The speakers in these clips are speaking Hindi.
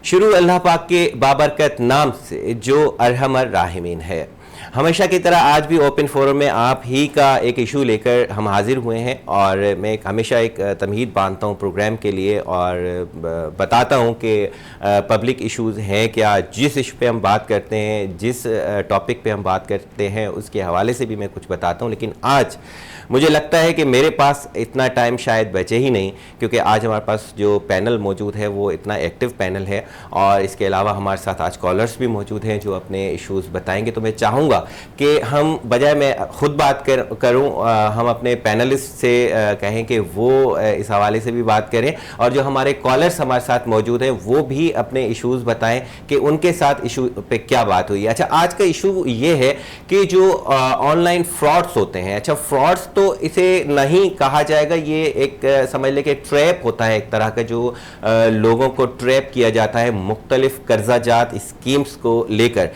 शुरू अल्लाह पाक के बाबरकत नाम से जो अरहमर राहिमीन है। हमेशा की तरह आज भी ओपन फोरम में आप ही का एक इशू लेकर हम हाजिर हुए हैं और मैं हमेशा एक तमहीद बांधता हूँ प्रोग्राम के लिए और बताता हूँ कि पब्लिक इश्यूज़ हैं क्या, जिस इशू पे हम बात करते हैं, जिस टॉपिक पे हम बात करते हैं उसके हवाले से भी मैं कुछ बताता हूँ। लेकिन आज मुझे लगता है कि मेरे पास इतना टाइम शायद बचे ही नहीं, क्योंकि आज हमारे पास जो पैनल मौजूद है वो इतना एक्टिव पैनल है और इसके अलावा हमारे साथ आज कॉलर्स भी मौजूद हैं जो अपने इश्यूज़ बताएंगे। तो मैं चाहूँगा कि हम बजाय मैं खुद बात करूँ, हम अपने पैनलिस्ट से कहें कि वो इस हवाले से भी बात करें और जो हमारे कॉलर्स हमारे साथ मौजूद हैं वो भी अपने इश्यूज़ बताएं कि उनके साथ इशू पे क्या बात हुई है। अच्छा, आज का इशू ये है कि जो ऑनलाइन फ्रॉड्स होते हैं, अच्छा फ्रॉड्स तो इसे नहीं कहा जाएगा, ये एक समझ लें कि ट्रैप होता है एक तरह का, जो लोगों को ट्रैप किया जाता है मुख्तलिफ कर्जाजात स्कीम्स को लेकर।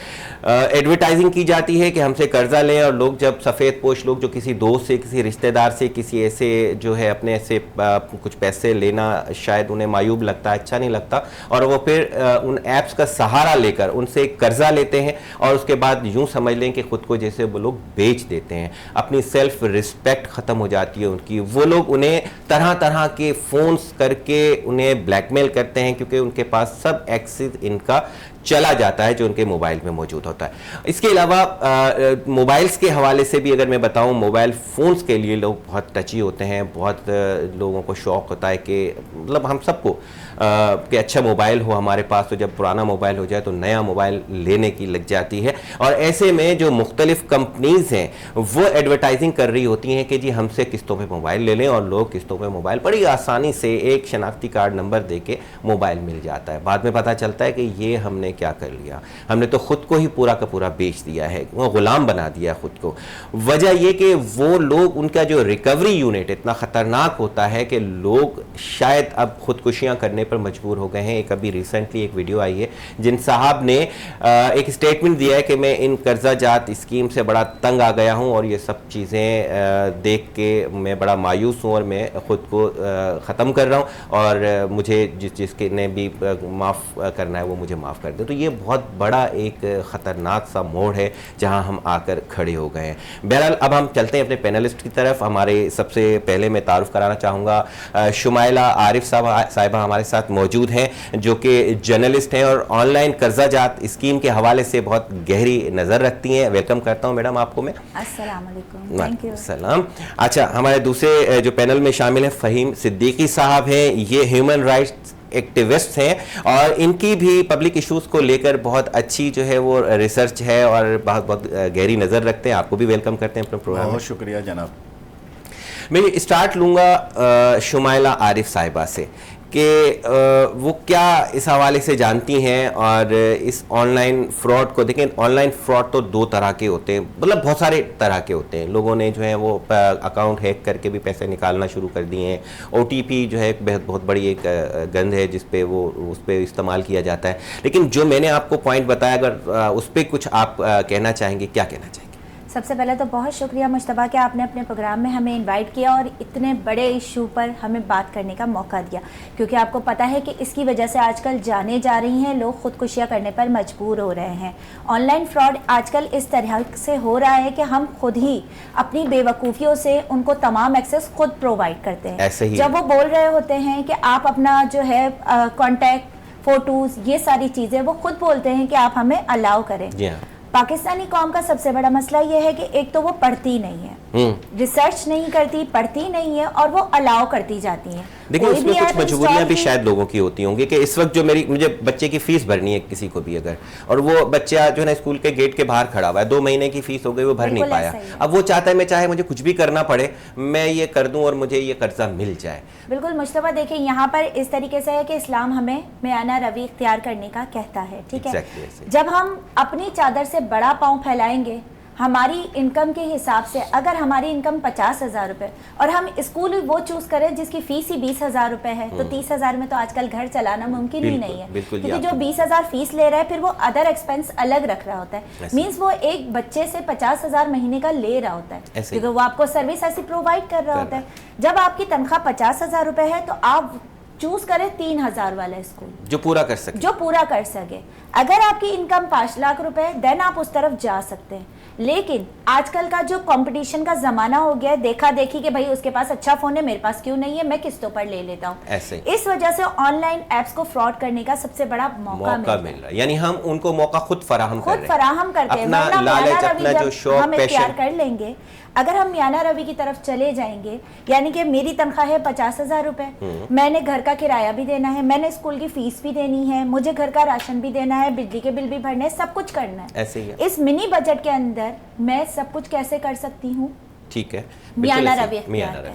एडवर्टाइजिंग की जाती है कि हमसे कर्जा लें और लोग जब सफ़ेद पोश लोग जो किसी दोस्त से, किसी रिश्तेदार से, किसी ऐसे जो है अपने से कुछ पैसे लेना शायद उन्हें मायूब लगता है, अच्छा नहीं लगता, और वो फिर उन ऐप्स का सहारा लेकर उनसे कर्जा लेते हैं और उसके बाद यूं समझ लें कि खुद को जैसे वो लोग बेच देते हैं, अपनी सेल्फ रिस्पेक्ट ख़त्म हो जाती है उनकी। वो लोग उन्हें तरह तरह के फ़ोन्स करके उन्हें ब्लैकमेल करते हैं क्योंकि उनके पास सब एक्सेस इनका चला जाता है जो उनके मोबाइल में मौजूद होता है। इसके अलावा मोबाइल्स के हवाले से भी अगर मैं बताऊं, मोबाइल फ़ोन्स के लिए लोग बहुत टची होते हैं, बहुत लोगों को शौक़ होता है कि मतलब हम सबको कि अच्छा मोबाइल हो हमारे पास, तो जब पुराना मोबाइल हो जाए तो नया मोबाइल लेने की लग जाती है। और ऐसे में जो मुख्तलिफ़ कंपनीज़ हैं वो एडवर्टाइजिंग कर रही होती हैं कि जी हमसे किस्तों पे मोबाइल ले लें, और लोग किस्तों पे मोबाइल बड़ी आसानी से एक शनाख्ती कार्ड नंबर दे के मोबाइल मिल जाता है। बाद में पता चलता है कि ये हमने क्या कर लिया, हमने तो खुद को ही पूरा का पूरा बेच दिया है, वो गुलाम बना दिया खुद को। वजह यह कि वो लोग, उनका जो रिकवरी यूनिट इतना ख़तरनाक होता है कि लोग शायद अब खुदकुशियाँ करने पर मजबूर हो गए हैं। एक अभी रिसेंटली एक वीडियो आई है जिन साहब ने एक स्टेटमेंट दिया है कि मैं इन कर्जा जात स्कीम से बड़ा तंग आ गया हूँ और ये सब चीज़ें देख के मैं बड़ा मायूस हूँ और मैं ख़ुद को ख़त्म कर रहा हूँ और मुझे जिसके ने भी माफ़ करना है वो मुझे माफ़ कर दे। तो ये बहुत बड़ा एक ख़तरनाक सा मोड़ है जहां हम आकर खड़े हो गए हैं। बहरहाल अब हम चलते हैं अपने पैनलिस्ट की तरफ। हमारे सबसे पहले मैं तारुफ कराना चाहूँगा, शुमाइला आरिफ साहिबा हमारे साथ मौजूद हैं जो कि जर्नलिस्ट हैं और ऑनलाइन कर्जाजात स्कीम के हवाले से बहुत गहरी नज़र रखती हैं। वेलकम करता हूँ मैडम आपको मैं। अस्सलाम वालेकुम। Thank you. सलाम। अच्छा, हमारे दूसरे जो पैनल में शामिल हैं फ़हीम सिद्दीकी साहब हैं, ये ह्यूमन राइट्स एक्टिविस्ट हैं और इनकी भी पब्लिक इश्यूज़ को लेकर बहुत अच्छी जो है वो रिसर्च है और बहुत बहुत गहरी नज़र रखते हैं। आपको भी वेलकम करते हैं अपने प्रोग्राम में। बहुत शुक्रिया जनाब। मैं स्टार्ट लूँगा शुमाइला आरिफ साहिबा से कि वो क्या इस हवाले से जानती हैं और इस ऑनलाइन फ्रॉड को। देखें, ऑनलाइन फ्रॉड तो दो तरह के होते हैं, मतलब बहुत सारे तरह के होते हैं। लोगों ने जो है वो अकाउंट हैक करके भी पैसे निकालना शुरू कर दिए हैं। OTP जो है बहुत बड़ी एक गंध है जिस पे वो उस पर इस्तेमाल किया जाता है। लेकिन जो मैंने आपको पॉइंट बताया, अगर उस पर कुछ आप कहना चाहेंगे, क्या कहना चाहेंगे? सबसे पहले तो बहुत शुक्रिया मुश्तबा कि आपने अपने प्रोग्राम में हमें इनवाइट किया और इतने बड़े इशू पर हमें बात करने का मौका दिया, क्योंकि आपको पता है कि इसकी वजह से आजकल जाने जा रही हैं, लोग खुदकुशियाँ करने पर मजबूर हो रहे हैं। ऑनलाइन फ्रॉड आजकल इस तरह से हो रहा है कि हम खुद ही अपनी बेवकूफ़ियों से उनको तमाम एक्सेस खुद प्रोवाइड करते हैं। ऐसे ही जब वो बोल रहे होते हैं कि आप अपना जो है कॉन्टैक्ट, फ़ोटोज़, ये सारी चीज़ें वो खुद बोलते हैं कि आप हमें अलाउ करें। पाकिस्तानी कौम का सबसे बड़ा मसला ये है कि एक तो वो पढ़ती नहीं है, रिसर्च नहीं करती, पढ़ती नहीं है और वो अलाउ करती जाती है। देखिए, उसमें कुछ मजबूरियां भी शायद लोगों की होती होंगी कि इस वक्त जो मुझे बच्चे की फीस भरनी है किसी को भी अगर, और वो बच्चा जो है ना स्कूल के गेट के बाहर खड़ा हुआ है, 2 महीने की फीस हो गई, वो भर नहीं पाया। अब वो चाहता है मैं चाहे मुझे कुछ भी करना पड़े, मैं ये कर दूं और मुझे ये कर्जा मिल जाए। बिल्कुल मुश्तबा, देखिए यहाँ पर इस तरीके से है कि इस्लाम हमें मियाना रवि इख्तियार करने का कहता है, ठीक है। जब हम अपनी चादर से बड़ा पाँव फैलाएंगे, हमारी इनकम के हिसाब से, अगर हमारी इनकम 50,000 रुपये और हम स्कूल वो चूज़ करें जिसकी फ़ीस ही 20,000 रुपये है, तो 30,000 में तो आजकल घर चलाना मुमकिन ही नहीं है, क्योंकि जो 20,000 फीस ले रहा है फिर वो अदर एक्सपेंस अलग रख रहा होता है। मीन्स वो एक बच्चे से 50,000 महीने का ले रहा होता है, क्योंकि वो आपको सर्विस ऐसी प्रोवाइड कर रहा होता है। जब आपकी तनख्वाह 50,000 रुपये है तो आप चूज करें 3,000 वाला स्कूल जो पूरा कर सके। अगर आपकी इनकम 5 लाख रुपए देन आप उस तरफ जा सकते हैं। लेकिन आजकल का जो कंपटीशन का जमाना हो गया है, देखा देखी कि भाई उसके पास अच्छा फोन है, मेरे पास क्यों नहीं है, मैं किस्तों पर ले लेता हूँ। इस वजह से ऑनलाइन एप्स को फ्रॉड करने का सबसे बड़ा मौका मिल रहा है। यानी हम उनको मौका खुद फराहम करते हैं। अपना लालच, अपना जो शौक, हम इख्तियार कर लेंगे। अगर हम मियाना रवि की तरफ चले जाएंगे, यानी कि मेरी तनख्वाह है 50,000 रुपए, मैंने घर का किराया भी देना है, मैंने स्कूल की फीस भी देनी है, मुझे घर का राशन भी देना है, बिजली के बिल भी भरने हैं, सब कुछ करना है। ऐसे ही है। इस मिनी बजट के अंदर मैं सब कुछ कैसे कर सकती हूँ? ठीक है, मियाना रवि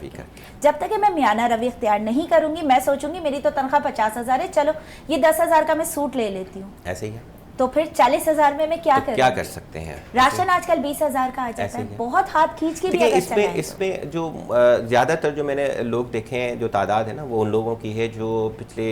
का। जब तक मैं मियाना रवि इख्तियार नहीं करूंगी, मैं सोचूंगी मेरी तो तनख्वाह 50,000 है, चलो ये 10,000 का मैं सूट ले लेती हूँ। ऐसे ही है। तो फिर 40,000 में मैं क्या कर सकते हैं? राशन आजकल 20,000 का आ जाता है, बहुत हाथ खींच के भी अगर इसमें जो ज़्यादातर जो मैंने लोग देखे हैं, जो तादाद है ना, वो उन लोगों की है जो पिछले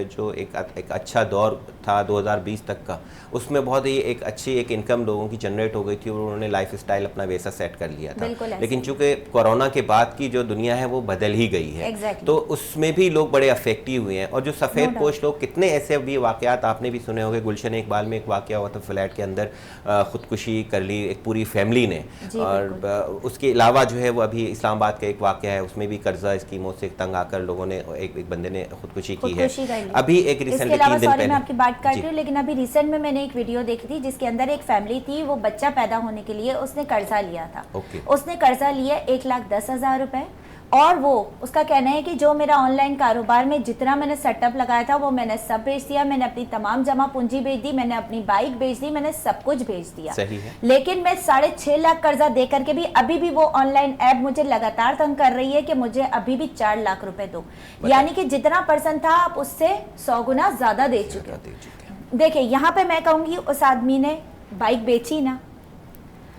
जो एक अच्छा दौर था 2020 तक का, उसमें बहुत ही एक अच्छी एक इनकम लोगों की जनरेट हो गई थी और उन्होंने लाइफ स्टाइल अपना वैसा सेट कर लिया था। लेकिन चूंकि कोरोना के बाद की जो दुनिया है वो बदल ही गई है, तो उसमें भी लोग बड़े अफेक्टिव हुए हैं। और जो सफ़ेद पोश लोग, कितने ऐसे भी वाक़यात आपने भी सुने होंगे। गुलशन इकबाल में एक वाक़या हुआ था, फ्लैट के अंदर ख़ुदकुशी कर ली एक पूरी फैमिली ने। और उसके अलावा जो है वो अभी इस्लामाबाद का एक वाक़या है, उसमें भी कर्जा स्कीमों से तंग आकर लोगों ने एक बंदे ने ख़ुदकुशी की है। अभी एक रिसेंटली 3 दिन पहले, मैं आपकी बात काट रही हूँ, लेकिन अभी रिसेंट में मैंने एक वीडियो देखी थी जिसके अंदर एक फैमिली थी, वो बच्चा पैदा होने के लिए उसने कर्जा लिया था। उसने कर्जा लिया 1,10,000 रुपए, और वो उसका कहना है कि जो मेरा ऑनलाइन कारोबार में जितना मैंने सेटअप लगाया था वो मैंने सब बेच दिया, मैंने अपनी तमाम जमा पूंजी बेच दी, मैंने अपनी बाइक बेच दी, मैंने सब कुछ बेच दिया। सही है। लेकिन मैं 6.5 लाख कर्जा दे करके भी अभी भी वो ऑनलाइन ऐप मुझे लगातार तंग कर रही है कि मुझे अभी भी 4 लाख रुपए दो। यानी कि जितना पर्सन था आप उससे 100 गुना ज्यादा दे चुके। देखिए यहाँ पे मैं कहूंगी उस आदमी ने बाइक बेची ना,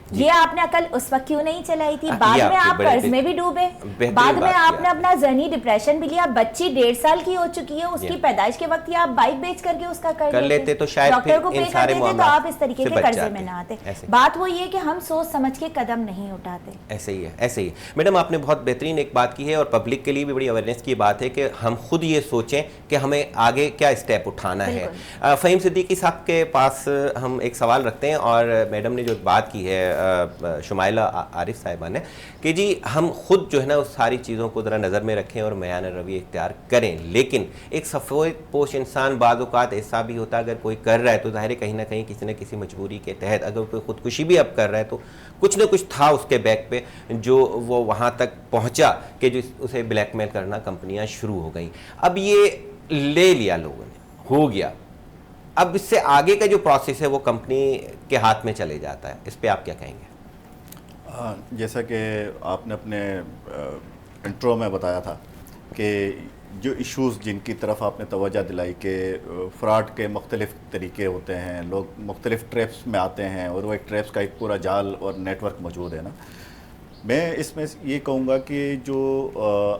ये आपने अकल उस वक्त क्यों नहीं चलाई थी? बाद में आप कर्ज में भी डूबे, बाद में आपने अपना जर्नी डिप्रेशन भी लिया। बच्ची 1.5 साल की हो चुकी है, उसकी पैदाइश के वक्त ही आप बाइक बेच करके उसका कर लेते तो शायद डॉक्टर को पे कर देते, तो आप इस तरीके के कर्जे में ना आते। बात वो ये कि हम सोच समझ के कदम नहीं उठाते। ऐसे ही है, ऐसे ही। मैडम आपने बहुत बेहतरीन एक बात की है और पब्लिक के लिए भी बड़ी अवेयरनेस की बात है कि हम खुद ये सोचें कि हमें आगे क्या स्टेप उठाना है। फ़हीम सिद्दीकी साहब के पास हम एक सवाल रखते हैं, और मैडम ने जो बात की है शुमाइला आरिफ साहिबा ने, कि जी हम खुद जो है ना उस सारी चीज़ों को ज़रा नज़र में रखें और मियाना रवि इख्तियार करें। लेकिन एक सफ़ेद पोश इंसान बाज़ औक़ात ऐसा भी होता है, अगर कोई कर रहा है तो ज़ाहिर कहीं ना कहीं किसी न किसी मजबूरी के तहत, अगर कोई ख़ुदकुशी भी अब कर रहा है तो कुछ न कुछ था उसके बैक पे जो वो वहाँ तक पहुँचा कि जो उसे ब्लैकमेल करना कंपनियाँ शुरू हो गई। अब ये ले लिया लोगों ने, हो गया, अब इससे आगे का जो प्रोसेस है वो कंपनी के हाथ में चले जाता है, इस पर आप क्या कहेंगे? जैसा कि आपने अपने इंट्रो में बताया था कि जो इश्यूज़ जिनकी तरफ आपने तवज्जो दिलाई कि फ्रॉड के मुख्तलिफ़ तरीके होते हैं, लोग मुख्तलिफ़ ट्रैप्स में आते हैं और वो एक ट्रैप्स का एक पूरा जाल और नेटवर्क मौजूद है ना। मैं इसमें ये कहूँगा कि जो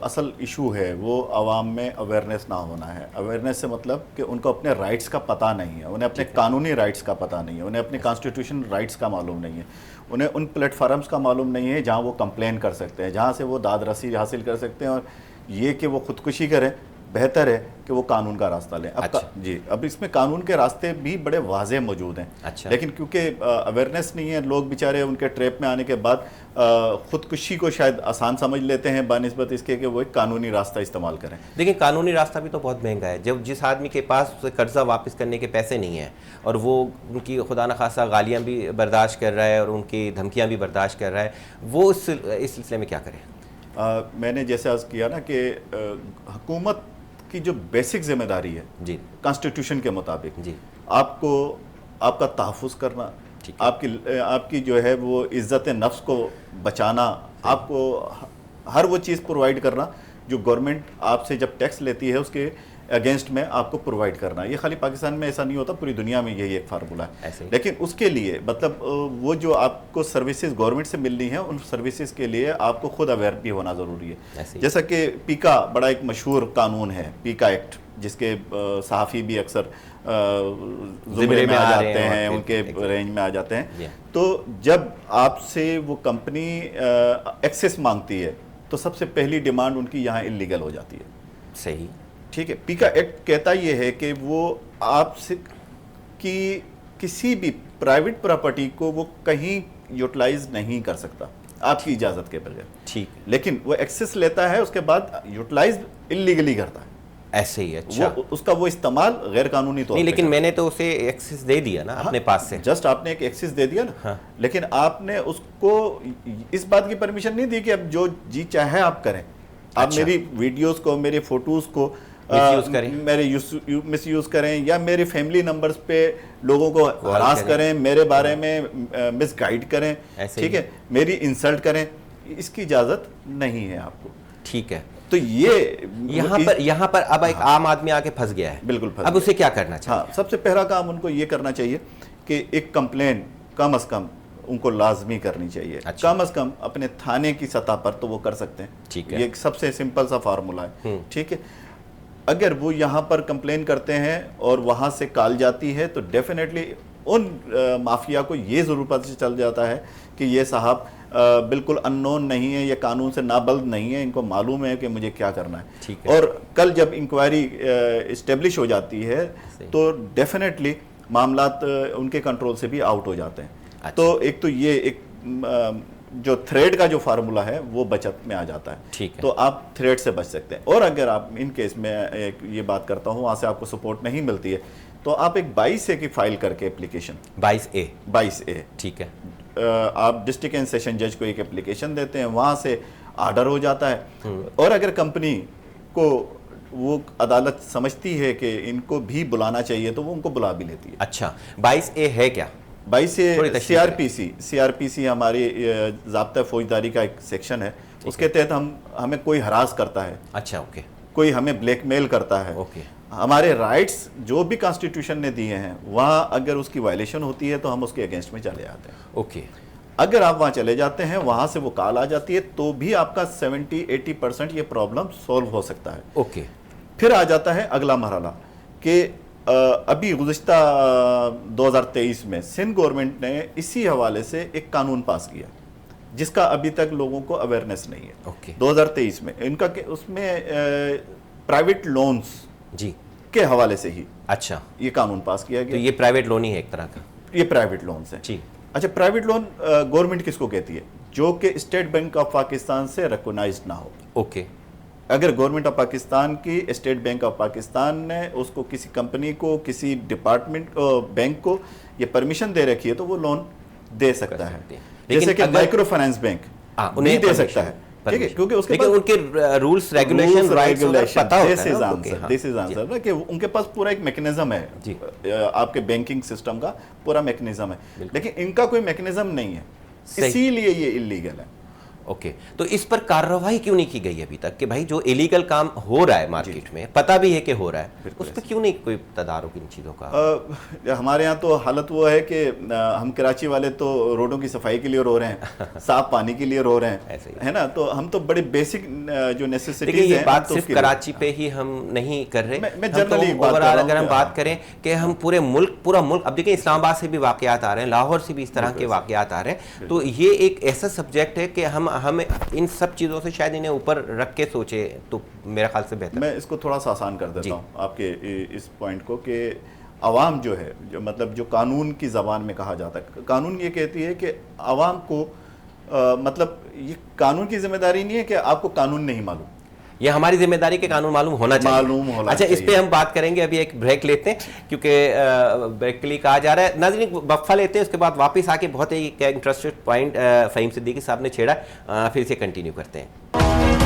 असल इशू है वो आवाम में अवेयरनेस ना होना है। अवेयरनेस से मतलब कि उनको अपने राइट्स का पता नहीं है, उन्हें अपने कानूनी राइट्स का पता नहीं है, उन्हें अपने कॉन्स्टिट्यूशन राइट्स का मालूम नहीं है, उन्हें उन प्लेटफार्म्स का मालूम नहीं है जहाँ वो कंप्लेन कर सकते हैं, जहाँ से वो दाद रसी हासिल कर सकते हैं। और ये कि वो ख़ुदकुशी करें, बेहतर है कि वो कानून का रास्ता लें। अब जी, अब इसमें कानून के रास्ते भी बड़े वाज़ेह मौजूद हैं। लेकिन क्योंकि अवेयरनेस नहीं है, लोग बेचारे उनके ट्रैप में आने के बाद ख़ुदकुशी को शायद आसान समझ लेते हैं बानिस्बत इसके कि वो एक कानूनी रास्ता इस्तेमाल करें। लेकिन कानूनी रास्ता भी तो बहुत महंगा है। जब जिस आदमी के पास कर्जा वापस करने के पैसे नहीं हैं और वो उनकी खुदा न खासा गालियाँ भी बर्दाश्त कर रहा है और उनकी धमकियाँ भी बर्दाश्त कर रहा है, वो इस सिलसिले में क्या करें? मैंने जैसे अर्ज़ किया ना कि हुकूमत की जो बेसिक जिम्मेदारी है जी कॉन्स्टिट्यूशन के मुताबिक जी, आपको आपका तहफ़्फ़ुज़ करना, आपकी जो है वो इज़्ज़त नफ्स को बचाना, आपको हर वो चीज़ प्रोवाइड करना जो गवर्नमेंट आपसे जब टैक्स लेती है उसके अगेंस्ट में आपको प्रोवाइड करना। ये खाली पाकिस्तान में ऐसा नहीं होता, पूरी दुनिया में यही एक फार्मूला है। लेकिन उसके लिए मतलब वो जो आपको सर्विसेज गवर्नमेंट से मिलनी है, उन सर्विसेज के लिए आपको खुद अवेयर भी होना ज़रूरी है। जैसा कि पीका बड़ा एक मशहूर कानून है, पीका एक्ट, जिसके सहाफ़ी भी अक्सर ज़ुमरे में आ जाते हैं, उनके रेंज में आ जाते हैं। तो जब आपसे वो कंपनी एक्सेस मांगती है तो सबसे पहली डिमांड उनकी यहाँ इल्लीगल हो जाती है। सही। ठीक है, पीका एक्ट कहता ये है कि वो आपसे कि किसी भी प्राइवेट प्रॉपर्टी को वो कहीं यूटिलाइज नहीं कर सकता आपकी इजाजत के बगैर। ठीक, लेकिन वो एक्सेस लेता है, उसके बाद यूटिलाइज इलीगली करता है, ऐसे ही। अच्छा, उसका वो इस्तेमाल गैर कानूनी तौर नहीं, पे लेकिन मैंने तो उसे एक्सेस दे दिया ना अपने पास से। जस्ट आपने एक एक्सेस दे दिया ना। हाँ। लेकिन आपने उसको इस बात की परमिशन नहीं दी कि अब जो जी चाहे आप करें। आप अच्छा। मेरी वीडियोस को, मेरी फोटोज को मिसयूज करें, मेरे मिसयूज करें, या मेरे फैमिली नंबर्स पे लोगों को हरास करें, मेरे बारे में मिसगाइड करें, ठीक है, मेरी इंसल्ट करें, इसकी इजाजत नहीं है आपको। ठीक है, तो ये यहाँ पर अब एक आम आदमी आके फंस गया है। बिल्कुल फंस अब गया। उसे क्या करना चाहिए? हाँ, सबसे पहला काम उनको ये करना चाहिए कि एक कंप्लेन कम से कम उनको लाजमी करनी चाहिए। अच्छा। कम से कम अपने थाने की सतह पर तो वो कर सकते हैं। ठीक है, ये सबसे सिंपल सा फार्मूला है। ठीक है, अगर वो यहाँ पर कंप्लेन करते हैं और वहाँ से कॉल जाती है तो डेफिनेटली उन माफिया को ये ज़रूर पता चल जाता है कि ये साहब बिल्कुल अननोन नहीं है, ये कानून से नाबल्द नहीं है, इनको मालूम है कि मुझे क्या करना है। ठीक है। और कल जब इंक्वायरी इस्टेब्लिश हो जाती है तो डेफिनेटली मामलात उनके कंट्रोल से भी आउट हो जाते हैं। अच्छा। तो एक तो ये एक जो थ्रेड का जो फार्मूला है वो बचत में आ जाता है। ठीक है। तो आप थ्रेड से बच सकते हैं। और अगर आप इन केस में एक ये बात करता हूँ, वहाँ से आपको सपोर्ट नहीं मिलती है तो आप एक 22A की फाइल करके एप्लीकेशन 22A, ठीक है, आप डिस्ट्रिक्ट एंड सेशन जज को एक एप्लीकेशन देते हैं, वहाँ से आर्डर हो जाता है। और अगर कंपनी को वो अदालत समझती है कि इनको भी बुलाना चाहिए तो वो उनको बुला भी लेती है। अच्छा, 22A है क्या? 22A सीआरपीसी हमारी ज़ाब्ता फौजदारी का एक सेक्शन है, उसके तहत हमें कोई हरास करता है, अच्छा, ओके, कोई हमें ब्लैकमेल करता है, ओके, हमारे राइट्स जो भी कॉन्स्टिट्यूशन ने दिए हैं वहाँ अगर उसकी वायलेशन होती है तो हम उसके अगेंस्ट में चले जाते हैं। ओके, अगर आप वहाँ चले जाते हैं, वहाँ से वो कॉल आ जाती है तो भी आपका 70-80% ये प्रॉब्लम सॉल्व हो सकता है। ओके। फिर आ जाता है अगला मरहला कि अभी गुज़िश्ता 2023 में सिंध गवर्नमेंट ने इसी हवाले से एक कानून पास किया जिसका अभी तक लोगों को अवेयरनेस नहीं है। ओके। 2023 में इनका उसमें प्राइवेट लोन्स जी के हवाले से ही अच्छा ये कानून पास किया तो गया। ये प्राइवेट लोन ही है एक तरह का? ये प्राइवेट लोन्स है जी। अच्छा, प्राइवेट लोन गवर्नमेंट किसको कहती है? जो कि स्टेट बैंक ऑफ पाकिस्तान से रिकॉग्नाइज्ड ना हो। ओके। अगर गवर्नमेंट ऑफ पाकिस्तान की स्टेट बैंक ऑफ पाकिस्तान ने उसको किसी कंपनी को, किसी डिपार्टमेंट बैंक को ये परमिशन दे रखी है तो वो लोन दे सकता है। जैसे कि माइक्रो फाइनेंस बैंक उन्हें दे सकता है, ठीक है, क्योंकि उसके पास उनके रूल्स रेगुलेशन पता होता है। दिस इज आंसर ना कि उनके पास पूरा एक मैकेनिज्म है, आपके बैंकिंग सिस्टम का पूरा मैकेनिज्म है, लेकिन इनका कोई मैकेनिज्म नहीं है, इसीलिए ये इलीगल है। ओके, तो इस पर कार्रवाई क्यों नहीं की गई अभी तक कि भाई जो इलीगल काम हो रहा है मार्केट में, पता भी है कि हो रहा है, उस पर क्यों नहीं कोई तदारुक इन चीज़ों का? हमारे यहाँ तो हालत वो है कि हम कराची वाले तो रोडों की सफाई के लिए रो रहे हैं, साफ पानी के लिए रो रहे हैं, है ना, तो हम तो बड़े बेसिक जो नेसेसिटीज हैं। बात सिर्फ कराची पे ही हम नहीं कर रहे, मैं जनरली ओवरऑल अगर हम बात करें कि हम पूरा मुल्क, अब देखिए इस्लामाबाद से भी वाकयात आ रहे हैं, लाहौर से भी इस तरह के वाकयात आ रहे हैं, तो ये एक ऐसा सब्जेक्ट है कि हमें इन सब चीज़ों से शायद इन्हें ऊपर रख के सोचे तो मेरा ख्याल से बेहतर। मैं इसको थोड़ा सा आसान कर देता हूँ आपके इस पॉइंट को कि आवाम जो है, जो मतलब जो कानून की ज़बान में कहा जाता है, कानून ये कहती है कि आवाम को मतलब ये कानून की जिम्मेदारी नहीं है कि आपको कानून नहीं मालूम, ये हमारी जिम्मेदारी के कानून मालूम होना चाहिए। अच्छा, इस पे हम बात करेंगे, अभी एक ब्रेक लेते हैं क्योंकि ब्रेक के लिए कहा जा रहा है। नाज़रीन, वक्फा लेते हैं, उसके बाद वापस आके बहुत ही इंटरेस्टेड पॉइंट फ़हीम सिद्दीकी साहब ने छेड़ा, फिर इसे कंटिन्यू करते हैं।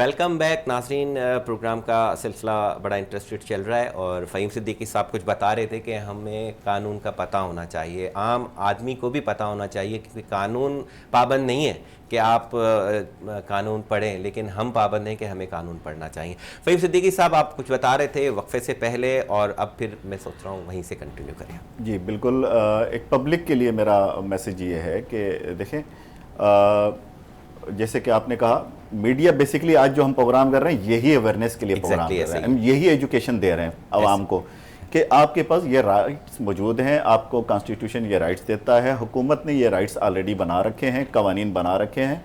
वेलकम बैक नाज़रीन। प्रोग्राम का सिलसिला बड़ा इंटरेस्टेड चल रहा है और फ़हीम सिद्दीकी साहब कुछ बता रहे थे कि हमें कानून का पता होना चाहिए, आम आदमी को भी पता होना चाहिए, क्योंकि कानून पाबंद नहीं है कि आप कानून पढ़ें, लेकिन हम पाबंद हैं कि हमें कानून पढ़ना चाहिए। फ़हीम सिद्दीकी साहब आप कुछ बता रहे थे वक्फे से पहले, और अब फिर मैं सोच रहा हूँ वहीं से कंटिन्यू करें। जी बिल्कुल। एक पब्लिक के लिए मेरा मैसेज ये है कि देखें, जैसे कि आपने कहा, मीडिया बेसिकली आज जो हम प्रोग्राम कर रहे हैं यही अवेयरनेस के लिए प्रोग्राम कर रहे हैं, हम यही एजुकेशन दे रहे हैं आवाम को कि आपके पास ये राइट्स मौजूद हैं, आपको कॉन्स्टिट्यूशन ये राइट्स देता है, हुकूमत ने ये राइट्स ऑलरेडी बना रखे हैं, कवानीन बना रखे हैं,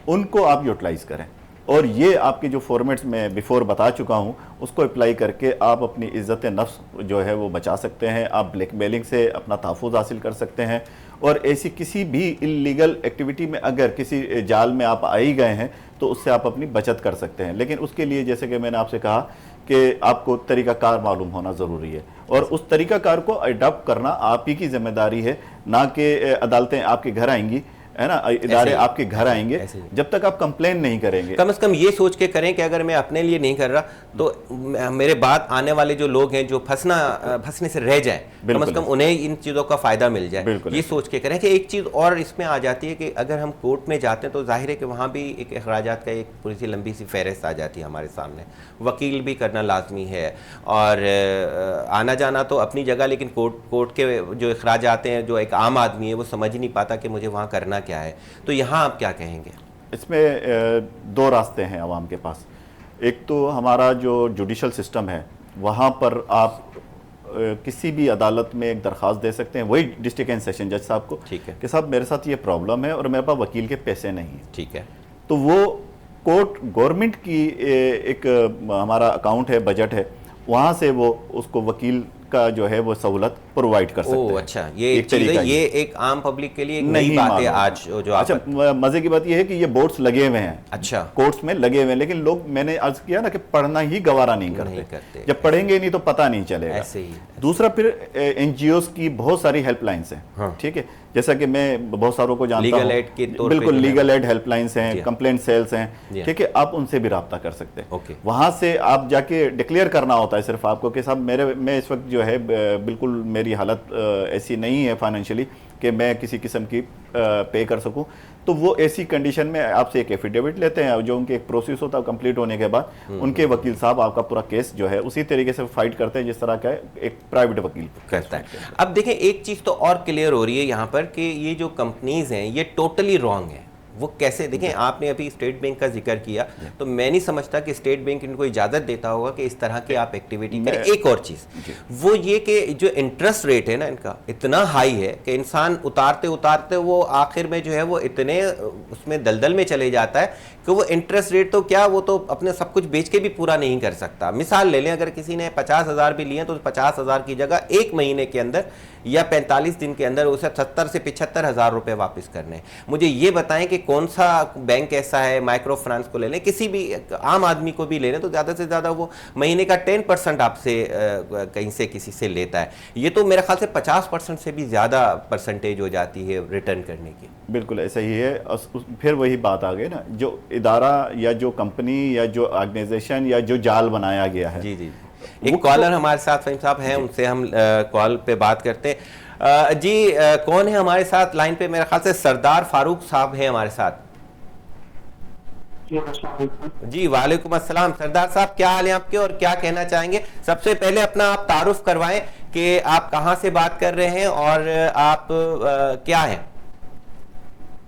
उनको आप यूटिलाइज़ करें। और ये आपके जो फॉर्मेट्स में बिफोर बता चुका हूँ उसको अप्लाई करके आप अपनी इज़्ज़त नफ्स जो है वो बचा सकते हैं, आप ब्लैकमेलिंग से अपना तहफ़्फ़ुज़ हासिल कर सकते हैं। और ऐसी किसी भी इल्लीगल एक्टिविटी में अगर किसी जाल में आप आ ही गए हैं तो उससे आप अपनी बचत कर सकते हैं। लेकिन उसके लिए जैसे कि मैंने आपसे कहा कि आपको तरीक़ाकार मालूम होना ज़रूरी है, और उस तरीक़ाकार को अडॉप्ट करना आप ही की ज़िम्मेदारी है, ना कि अदालतें आपके घर आएंगी, है ना, इदारे आपके घर आएंगे जब तक आप कंप्लेन नहीं करेंगे। कम से कम ये सोच के करें कि अगर मैं अपने लिए नहीं कर रहा तो मेरे बाद आने वाले जो लोग हैं जो फंसने से रह जाएं, कम से कम उन्हें इन चीज़ों का फ़ायदा मिल जाए, ये सोच के करें। कि एक चीज़ और इसमें आ जाती है कि अगर हम कोर्ट में जाते हैं तो जाहिर है कि वहाँ भी एक अखराजात का एक पूरी सी लंबी सी फहरिस्त आ जाती है हमारे सामने, वकील भी करना लाजमी है और आना जाना तो अपनी जगह, लेकिन कोर्ट के जो अखराजात हैं जो एक आम आदमी है वो समझ ही नहीं पाता कि मुझे वहाँ करना क्या है। तो यहाँ आप क्या कहेंगे? इसमें दो रास्ते हैं आवाम के पास। एक तो हमारा जो जुडिशल सिस्टम है वहाँ पर आप किसी भी अदालत में एक दरख्वास्त दे सकते हैं, वही डिस्ट्रिक्ट एंड सेशन जज साहब को, ठीक है, कि साहब मेरे साथ ये प्रॉब्लम है और मेरे पास वकील के पैसे नहीं हैं। ठीक है, तो वो कोर्ट गवर्नमेंट की एक हमारा अकाउंट है, बजट है, वहाँ से वो उसको वकील का जो है वो सहूलत प्रोवाइड कर सकते हैं। अच्छा, ये एक चीज़ है, ये एक आम पब्लिक के लिए नई बात है आज जो। अच्छा, मजे की बात ये है कि ये बोर्ड्स लगे हुए हैं, अच्छा, कोर्ट्स में लगे हुए हैं, लेकिन लोग, मैंने अर्ज किया ना कि पढ़ना ही गवारा नहीं करते। जब पढ़ेंगे नहीं तो पता नहीं चलेगा। ऐसे ही। दूसरा, फिर एनजीओज की बहुत सारी हेल्पलाइंस हैं, हाँ, ठीक है, जैसा कि मैं बहुत सारों को जानता हूँ, बिल्कुल लीगल एड हेल्पलाइंस हैं, कंप्लेंट सेल्स हैं, ठीक है, आप उनसे भी रब्ता कर सकते हैं। वहां से आप जाके डिक्लेयर करना होता है सिर्फ आपको कि साहब मैं इस वक्त जो है बिल्कुल मेरी हालत ऐसी नहीं है फाइनेंशियली कि मैं किसी किस्म की पे कर सकूं, तो वो ऐसी कंडीशन में आपसे एक एफिडेविट लेते हैं, जो उनके एक प्रोसेस होता है, कंप्लीट होने के बाद उनके वकील साहब आपका पूरा केस जो है उसी तरीके से फाइट करते हैं जिस तरह का एक प्राइवेट वकील करता है। अब देखें, एक चीज़ तो और क्लियर हो रही है यहाँ पर कि ये जो कंपनीज हैं ये टोटली रॉन्ग है। वो कैसे? देखें, आपने अभी स्टेट बैंक का जिक्र किया, तो मैं नहीं समझता कि स्टेट बैंक इनको इजाज़त देता होगा कि इस तरह की आप एक्टिविटी करें। एक और चीज़ वो ये कि जो इंटरेस्ट रेट है ना इनका इतना हाई है कि इंसान उतारते उतारते वो आखिर में जो है वो इतने उसमें दलदल में चले जाता है कि वो इंटरेस्ट रेट तो क्या, वो तो अपने सब कुछ बेच के भी पूरा नहीं कर सकता। मिसाल ले लें, अगर किसी ने 50,000 भी लिए तो 50,000 की जगह एक महीने के अंदर या 45 दिन के अंदर उसे 70 से 75,000 रुपये वापस करने। मुझे ये बताएं कि कौन सा बैंक ऐसा है, माइक्रो फाइनेंस को ले लें, किसी भी आम आदमी को भी ले लें, तो ज़्यादा से ज़्यादा वो महीने का 10% आपसे कहीं से किसी से लेता है। ये तो मेरे ख्याल से 50% से भी ज़्यादा परसेंटेज हो जाती है रिटर्न करने की। बिल्कुल ऐसा ही है। फिर वही बात आ गई ना, जो इदारा या जो कंपनी या जो ऑर्गेनाइजेशन या जो जाल बनाया गया है। जी जी, एक कॉलर हमारे साथ फ़हीम साहब हैं, उनसे हम कॉल पे बात करते हैं। जी कौन है हमारे साथ लाइन पे? मेरे ख्याल से सरदार फारूक साहब हैं हमारे साथ। जी वालेकुम अस्सलाम। सरदार साहब, क्या हाल है आपके और क्या कहना चाहेंगे? सबसे पहले अपना आप तारुफ करवाएं कि आप कहां से बात कर रहे हैं और आप क्या हैं?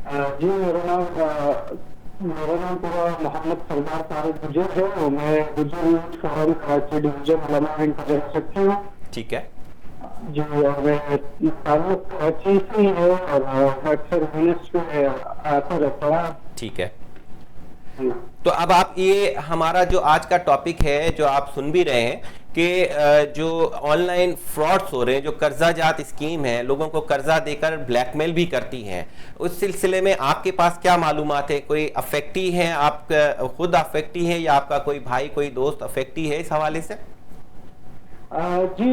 जी मेरा नाम पूरा मोहम्मद सरदार फारूक गुजर है और मैं गुजर यूथ फोरम कराची डिवीजन उलमा विंग का जनरल सेक्रेटरी हूँ। ठीक है जी, और मैं ताल्लुक कराची से ही है और अक्सर यूनिवर्सिटी में आता रहता है। ठीक है, तो अब आप ये हमारा जो आज का टॉपिक है जो आप सुन भी रहे हैं कि जो ऑनलाइन फ्रॉड्स हो रहे हैं, जो कर्जा जात स्कीम है, लोगों को कर्जा देकर ब्लैकमेल भी करती हैं, उस सिलसिले में आपके पास क्या मालूमात है? कोई अफेक्टी है, आप खुद अफेक्टी है या आपका कोई भाई कोई दोस्त अफेक्टी है इस हवाले से? जी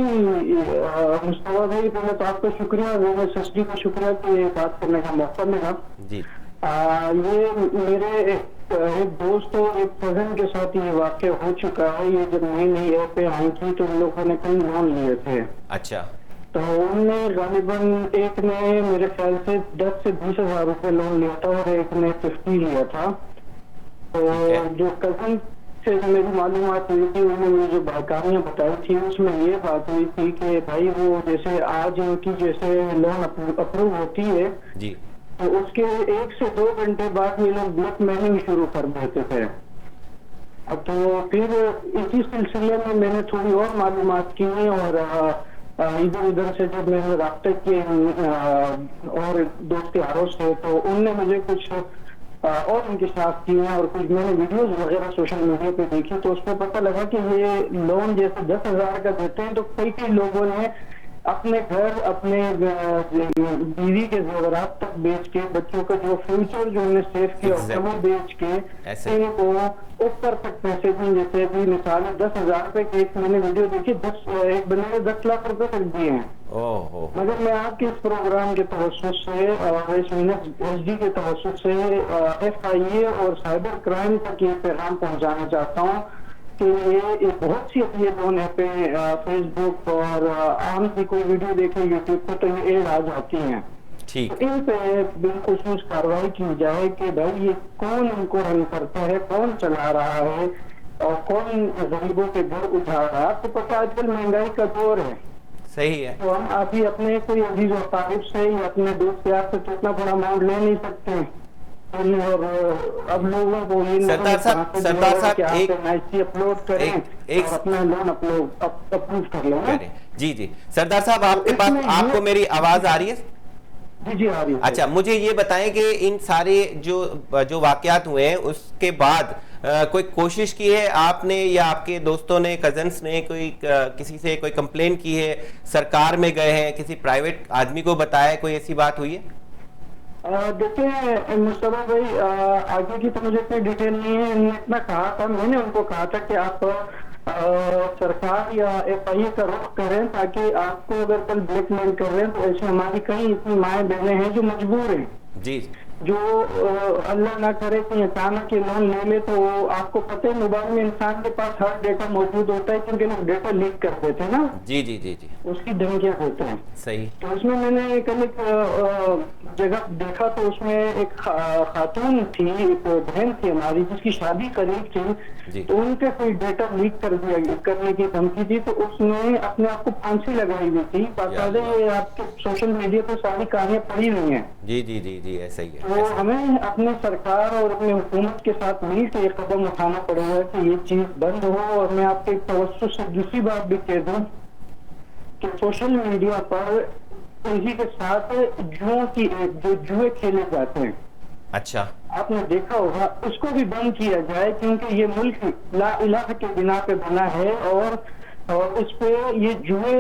मुस्तफा भाई, पहले तो आपका शुक्रिया, SSD का शुक्रिया कि बात करने का मौका मिला। जी, ये मेरे एक दोस्त और एक कजन के साथ ये वाक्य हो चुका है। ये जब नई नई ऐप पे आई थी तो उन लोगों ने कई लोन लिए थे। अच्छा। तो उनने गालिबन एक ने मेरे ख्याल से 10 से 20 हजार रुपए लोन लिया था और एक ने 50 लिया था। तो जो कजन से मेरी मालूमात हुई थी, उन्होंने जो बहकानियां बताई थी उसमें ये बात हुई थी कि भाई वो जैसे आज उनकी जैसे लोन अप्रूव होती है जी, तो उसके 1 से 2 घंटे बाद ये लोग ब्लैक मेलिंग शुरू कर देते थे। अब तो फिर इसी सिलसिले में मैंने थोड़ी और मालूमात की और इधर उधर से जब मैंने राब्ते किए और दोस्त यारों से, तो उनने मुझे कुछ और इंकशाफ किए और कुछ मैंने वीडियोस वगैरह सोशल मीडिया पे देखी, तो उसमें पता लगा कि ये लोन जैसे 10,000 का देते हैं तो कई लोगों ने अपने घर, अपने बीवी के जेवरात तक बेच के, बच्चों का जो फ्यूचर जो उन्हें सेव किया होता है वो बेच के इनको ऊपर तक पैसे दिए। जैसे अभी मिसाल 10,000 रुपए की एक मैंने वीडियो देखी, एक बंदे ने 10 लाख रुपए तक दिए हैं। मगर मैं आपके इस प्रोग्राम के तवज्जुह से और इस HD के तवज्जुह से FIA और साइबर क्राइम तक ये पैगाम पहुंचाना चाहता हूँ कि ये बहुत सी ये लोन है पे फेसबुक और आम की कोई वीडियो देखे यूट्यूब पे तो ये एड आ जाती हैं। ठीक, तो इन पे बिलखुसूस कार्रवाई की जाए कि भाई ये कौन इनको रन करता है, कौन चला रहा है और कौन गरीबों के घर उठा रहा है। आपको पता है आजकल महंगाई का दौर है। सही है। तो हम अभी अपने कोई अजीज और तारीफ से या अपने दोस्त यार से तो इतना बड़ा अमाउंट ले नहीं सकते और अब लोगों को सरदार साहब एक अपलोड करें और अपना लोन अप्रूव कर लें। जी जी सरदार साहब, आपके पास आपको मेरी आवाज आ रही है? जी जी आ रही है। अच्छा, मुझे ये बताएं कि इन सारे जो वाकयात हुए हैं उसके बाद कोई कोशिश की है आपने या आपके दोस्तों ने, कजन्स ने, कोई किसी से कोई कंप्लेन की है, सरकार में गए हैं, किसी प्राइवेट आदमी को बताया, कोई ऐसी बात हुई है? देखिए मुस्तफा भाई, आगे की तो मुझे इतनी डिटेल नहीं है। मैंने इतना कहा था, मैंने उनको कहा था कि आप सरकार या FIA का रुख करें ताकि आपको अगर कल ब्लैकमेल कर रहे हैं तो ऐसे हमारी कई इतनी माएँ बहनें हैं जो मजबूर हैं, जी, जो अल्लाह ना करे कि अचानक ये लोन ले ले। तो आपको पता है मोबाइल में इंसान के पास हर डेटा मौजूद होता है क्योंकि लोग डेटा लीक कर देते हैं ना। जी जी जी जी, उसकी धमकियां होते हैं। सही। तो उसमें मैंने कल एक जगह देखा तो उसमें एक खातून थी, एक बहन थी हमारी जिसकी शादी करीब थी, तो उनके कोई डेटा लीक कर दिया करने की धमकी थी, तो उसने अपने आप को फांसी लगाई हुई थी। बाकायदा ये आपके सोशल मीडिया पर सारी कहानियां पड़ी हुई हैं। जी जी जी जी, ऐसा ही है। तो हमें अपने सरकार और अपने हुकूमत के साथ मिलकर एक कदम उठाना पड़ेगा कि ये चीज बंद हो। और मैं आपके तवज्जुह से दूसरी बात भी कह दूं कि सोशल मीडिया पर इसी के साथ जुओं की जो जुए खेले जाते हैं, अच्छा, आपने देखा होगा, उसको भी बंद किया जाए क्योंकि ये मुल्क ला इलाह के बिना पे बना है और उस पे ये जुए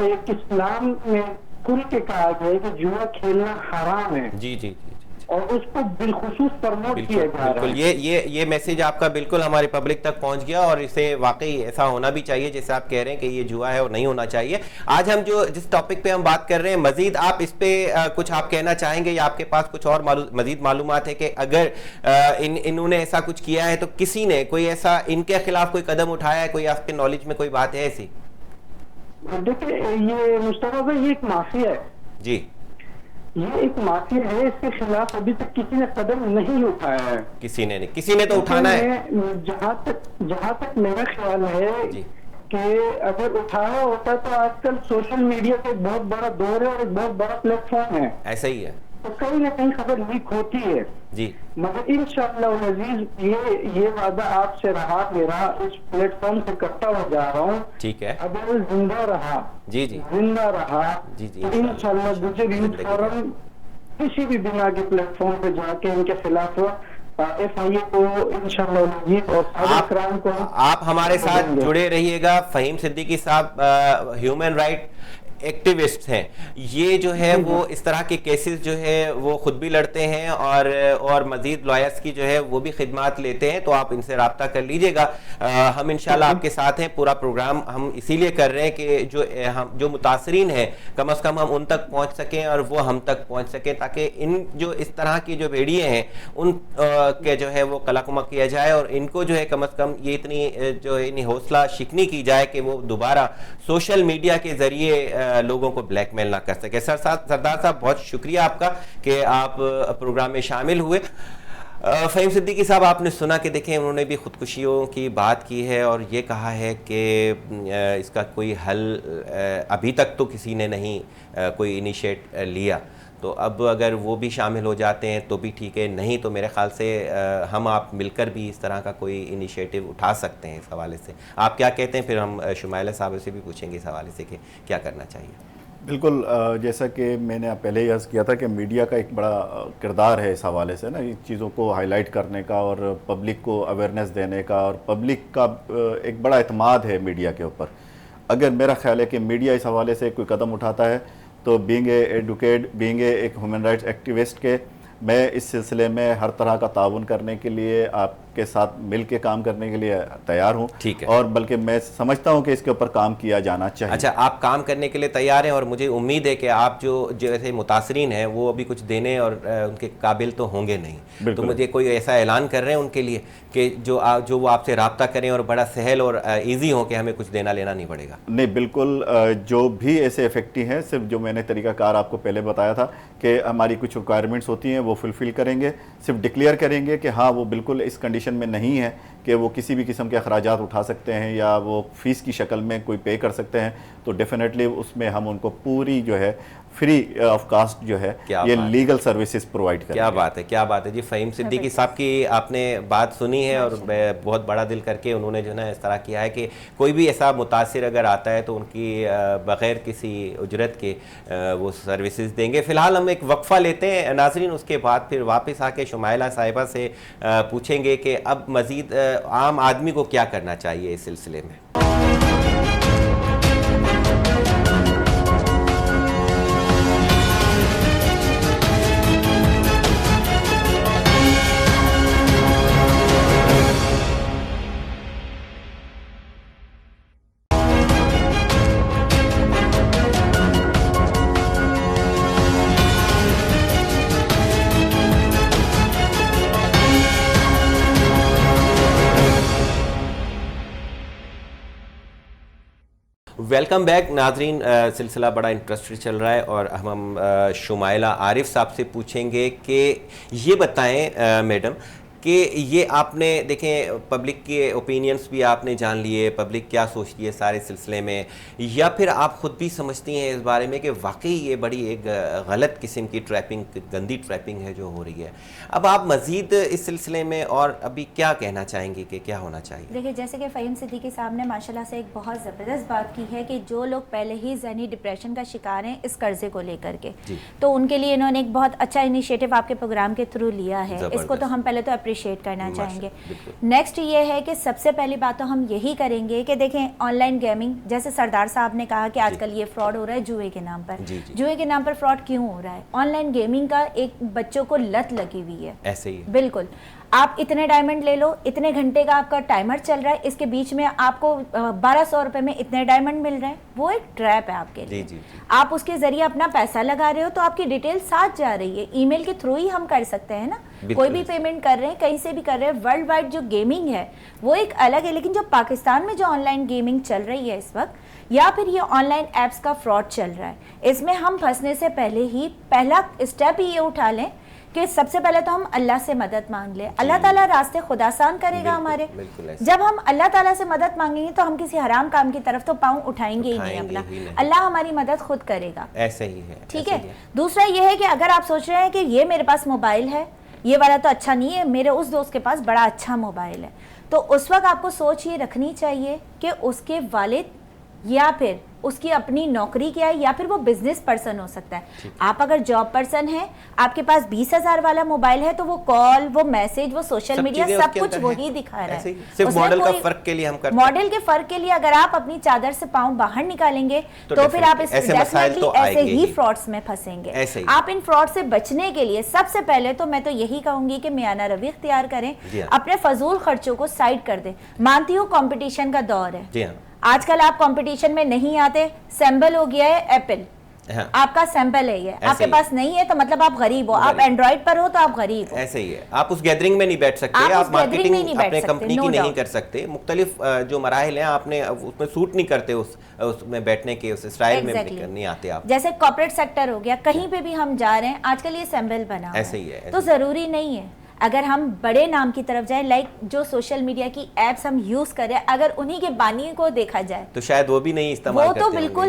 एक इस्लाम में खुल के कहा गया है कि जुआ खेलना हराम है। जी जी जी, और उसको बिलखुसूस प्रमोट किया जा रहा है। ये मैसेज आपका बिल्कुल हमारे पब्लिक तक पहुंच गया और इसे वाकई ऐसा होना भी चाहिए जैसे आप कह रहे हैं कि ये जुआ है और नहीं होना चाहिए। आज हम जिस टॉपिक पे हम बात कर रहे हैं, मजीद आप इस पे कुछ आप कहना चाहेंगे या आपके पास कुछ और मजीद मालूमात है कि अगर इन्होंने ऐसा कुछ किया है तो किसी ने कोई ऐसा इनके खिलाफ कोई कदम उठाया है, कोई आपके नॉलेज में कोई बात है ऐसी? देखिए ये मुस्तफा भाई, ये एक माफिया है जी, ये एक माफिया है। इसके खिलाफ अभी तक किसी ने कदम नहीं उठाया है। किसी ने तो उठाना है। जहाँ तक मेरा ख्याल है कि अगर उठाया होता तो आजकल सोशल मीडिया का एक बहुत बड़ा दौर है और एक बहुत बड़ा प्लेटफॉर्म है। ऐसा ही है, तो कहीं ना कहीं खबर लीक होती है जी। मगर इंशाअल्लाह अजीज ये वादा आपसे रहा, मेरा इस प्लेटफॉर्म से करता हुआ जा रहा हूँ। ठीक है, अगर जिंदा रहा, जी जी, जिंदा रहा जी जी, तो इंशाअल्लाह गुजर यूथ फोरम किसी भी बिना के प्लेटफॉर्म पे जाके इनके खिलाफ FIA को इंशाअल्लाह और साइबर क्राइम को आप हमारे साथ जुड़े रहिएगा। फहीम सिद्दीकी साहब ह्यूमन राइट एक्टिविस्ट हैं, ये जो है वो इस तरह के केसेस जो है वो खुद भी लड़ते हैं और मजीद लॉयर्स की जो है वो भी खिदमात लेते हैं, तो आप इनसे रब्ता कर लीजिएगा। हम इंशाल्लाह आपके साथ हैं। पूरा प्रोग्राम हम इसीलिए कर रहे हैं कि जो मुतासरीन हैं कम से कम हम उन तक पहुंच सकें और वो हम तक पहुंच सकें, ताकि इन जो इस तरह की जो भेड़िए हैं उन के जो है वो कलाकुमा किया जाए और इनको जो है कम से कम ये इतनी जो है इन्हें हौसला शिकनी की जाए कि वो दोबारा सोशल मीडिया के जरिए लोगों को ब्लैकमेल ना कर सके। सरदार साहब, बहुत शुक्रिया आपका कि आप प्रोग्राम में शामिल हुए। फ़हीम सिद्दीकी साहब, आपने सुना कि देखें उन्होंने भी ख़ुदकुशियों की बात की है और ये कहा है कि इसका कोई हल अभी तक तो किसी ने नहीं कोई इनिशिएट लिया, तो अब अगर वो भी शामिल हो जाते हैं तो भी ठीक है, नहीं तो मेरे ख्याल से हम आप मिलकर भी इस तरह का कोई इनिशिएटिव उठा सकते हैं। इस हवाले से आप क्या कहते हैं? फिर हम शुमाइला साहब से भी पूछेंगे इस हवाले से कि क्या करना चाहिए। बिल्कुल, जैसा कि मैंने पहले ही अर्ज़ किया था कि मीडिया का एक बड़ा किरदार है इस हवाले से ना, इन चीज़ों को हाईलाइट करने का और पब्लिक को अवेयरनेस देने का, और पब्लिक का एक बड़ा एतमाद है मीडिया के ऊपर। अगर मेरा ख्याल है कि मीडिया इस हवाले से कोई कदम उठाता है तो being a advocate, being a एक ह्यूमन राइट्स एक्टिविस्ट के, मैं इस सिलसिले में हर तरह का ताउन करने के लिए, आपके साथ मिल के काम करने के लिए तैयार हूँ। ठीक है। और बल्कि मैं समझता हूँ कि इसके ऊपर काम किया जाना चाहिए। अच्छा, आप काम करने के लिए तैयार हैं और मुझे उम्मीद है कि आप जो जैसे मुतासरीन हैं वो अभी कुछ देने और उनके काबिल तो होंगे नहीं, तो मुझे कोई ऐसा ऐलान कर रहे हैं उनके लिए कि जो वो आपसे रब्ता करें और बड़ा सहल और ईजी हो कि हमें कुछ देना लेना नहीं पड़ेगा। नहीं, बिल्कुल, जो भी ऐसे इफेक्टी हैं, सिर्फ जो मैंने तरीकाकार आपको पहले बताया था कि हमारी कुछ रिक्वायरमेंट्स होती हैं वो फुलफिल करेंगे, सिर्फ डिक्लेयर करेंगे कि हाँ वो बिल्कुल इस कंडीशन में नहीं है कि वो किसी भी किस्म के अखराजात उठा सकते हैं या वो फ़ीस की शक्ल में कोई पे कर सकते हैं, तो डेफिनेटली उसमें हम उनको पूरी जो है फ्री ऑफ कास्ट जो है ये लीगल सर्विसेज प्रोवाइड करेंगे। क्या बात है, क्या बात है जी। फ़हीम सिद्दीकी साहब की आपने बात सुनी है और बहुत बड़ा दिल करके उन्होंने जो है इस तरह किया है कि कोई भी ऐसा मुतासिर अगर आता है तो उनकी बग़ैर किसी उजरत के वो सर्विसेज देंगे। फ़िलहाल हम एक वक्फ़ा लेते हैं नाज़रीन, उसके बाद फिर वापस आके शुमाइला साहिबा से पूछेंगे कि अब मज़ीद आम आदमी को क्या करना चाहिए इस सिलसिले में। वेलकम बैक नाजरीन। सिलसिला बड़ा इंटरेस्टिंग चल रहा है और हम शुमाइला आरिफ साहब से पूछेंगे कि ये बताएं मैडम कि ये आपने देखें पब्लिक के ओपिनियंस भी आपने जान लिए, पब्लिक क्या सोचती है सारे सिलसिले में, या फिर आप ख़ुद भी समझती हैं इस बारे में कि वाकई ये बड़ी एक गलत किस्म की ट्रैपिंग, गंदी ट्रैपिंग है जो हो रही है। अब आप मज़ीद इस सिलसिले में और अभी क्या कहना चाहेंगे कि क्या होना चाहिए? देखिए, जैसे कि फ़हीम सिद्दीकी साहब ने माशाल्लाह से एक बहुत ज़बरदस्त बात की है कि जो लोग पहले ही ज़हनी डिप्रेशन का शिकार हैं इस कर्ज़े को लेकर के, तो उनके लिए इन्होंने एक बहुत अच्छा इनिशिएटिव आपके प्रोग्राम के थ्रू लिया है। इसको तो हम पहले तो अप्रिशिएट करना चाहेंगे। नेक्स्ट ये है कि सबसे पहली बात तो हम यही करेंगे कि देखें ऑनलाइन गेमिंग, जैसे सरदार साहब ने कहा कि आजकल ये फ्रॉड हो रहा है जुए के नाम पर। जुए के नाम पर फ्रॉड क्यों हो रहा है? ऑनलाइन गेमिंग का एक बच्चों को लत लगी हुई है। ऐसे ही बिल्कुल, आप इतने डायमंड ले लो, इतने घंटे का आपका टाइमर चल रहा है, इसके बीच में आपको 1200 रुपए में इतने डायमंड मिल रहे हैं, वो एक ट्रैप है आपके लिए। जी। आप उसके जरिए अपना पैसा लगा रहे हो तो आपकी डिटेल साथ जा रही है। ईमेल के थ्रू ही हम कर सकते हैं ना, कोई भी पेमेंट कर रहे हैं, कहीं से भी कर रहे हैं। वर्ल्ड वाइड जो गेमिंग है वो एक अलग है, लेकिन जो पाकिस्तान में जो ऑनलाइन गेमिंग चल रही है इस वक्त, या फिर ये ऑनलाइन एप्स का फ्रॉड चल रहा है, इसमें हम फंसने से पहले ही पहला स्टेप ही ये उठा लें कि सबसे पहले तो हम अल्लाह से मदद मांग ले। अल्लाह ताला रास्ते खुद आसान करेगा हमारे। जब हम अल्लाह ताला से मदद मांगेंगे तो हम किसी हराम काम की तरफ तो पाँव उठाएंगे ही नहीं अपना। अल्लाह हमारी मदद खुद करेगा। ऐसे ही है। ठीक है। दूसरा ये है कि अगर आप सोच रहे हैं कि ये मेरे पास मोबाइल है, ये वाला तो अच्छा नहीं है, मेरे उस दोस्त के पास बड़ा अच्छा मोबाइल है, तो उस वक्त आपको सोच ये रखनी चाहिए कि उसके वालिद या फिर उसकी अपनी नौकरी क्या है, या फिर वो बिजनेस पर्सन हो सकता है। आप अगर जॉब पर्सन है, आपके पास 20,000 वाला मोबाइल है, तो वो कॉल, वो मैसेज, वो सोशल मीडिया सब कुछ वही दिखा रहा है। सिर्फ मॉडल का फर्क के लिए हम करते हैं। मॉडल के फर्क के लिए अगर आप अपनी चादर से पांव बाहर निकालेंगे तो फिर आप ऐसे ही फ्रॉड्स में फंसेंगे। आप इन फ्रॉड से बचने के लिए सबसे पहले तो मैं तो यही कहूंगी कि मियाना रवि इख्तियार करें, अपने फजूल खर्चों को साइड कर दें। मानती हूँ कंपटीशन का दौर है, आजकल आप कंपटीशन में नहीं आते, सैंपल हो गया है एप्पल, आपका सैंपल है ये, आपके पास नहीं है तो मतलब आप गरीब हो, आप एंड्रॉइड पर हो तो आप गरीब हो। ऐसे ही है, आप उस गैदरिंग में नहीं बैठ सकते, आप मार्केटिंग अपने कंपनी की नहीं कर सकते, मुख्तलिफ जो मराहिल हैं आपने उसमें सूट नहीं करते, उसमें बैठने के उस स्टाइल में नहीं आते आप। जैसे कॉर्पोरेट सेक्टर हो गया, कहीं पे भी हम जा रहे हैं आजकल ये सैंपल बना ऐसे ही है, तो जरूरी नहीं है अगर हम बड़े नाम की तरफ जाए, लाइक जो सोशल मीडिया की एप्स हम यूज करें, अगर उन्हीं के बानी को देखा जाए तो शायद वो भी नहीं इस्तेमाल करते, वो तो बिल्कुल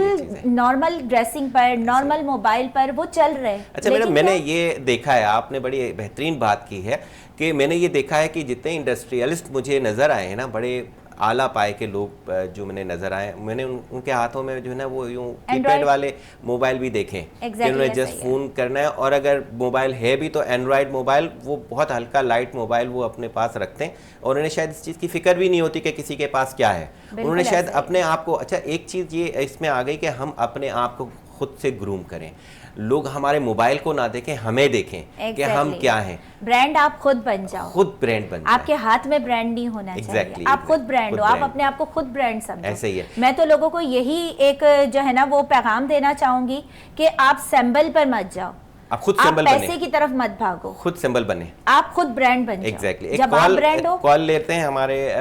नॉर्मल ड्रेसिंग पर, नॉर्मल मोबाइल पर वो चल रहे हैं। अच्छा मैडम, मैंने ये देखा है, आपने बड़ी बेहतरीन बात की है कि मैंने ये देखा है कि जितने इंडस्ट्रियलिस्ट मुझे नज़र आए हैं ना, बड़े आला पाए के लोग जो मैंने नजर आए, मैंने उनके हाथों में जो है ना वो यूं कीपैड वाले मोबाइल भी देखे कि उन्होंने जस्ट फ़ोन करना है, और अगर मोबाइल है भी तो एंड्रॉयड मोबाइल, वो बहुत हल्का लाइट मोबाइल वो अपने पास रखते हैं, और उन्हें शायद इस चीज़ की फिक्र भी नहीं होती कि किसी के पास क्या है। उन्होंने शायद अपने आप को, अच्छा एक चीज़ ये इसमें आ गई कि हम अपने आप को खुद से ग्रूम करें, लोग हमारे मोबाइल को ना देखें, हमें देखें कि हम क्या हैं। ब्रांड आप खुद बन जाओ, खुद ब्रांड बन जाओ, आपके हाथ में ब्रांड नहीं होना चाहिए, आप खुद ब्रांड हो, आप अपने आप को खुद ब्रांड समझो। ऐसे ही है। मैं तो लोगों को यही एक जो है ना वो पैगाम देना चाहूंगी कि आप सैंपल पर मत जाओ, आप खुद सिंबल बने, पैसे की तरफ मत भागो, खुद सिंबल बने, आप खुद ब्रांड बन जाओ। एग्जैक्टली। जब आप ब्रांड हो। कॉल लेते हैं हमारे।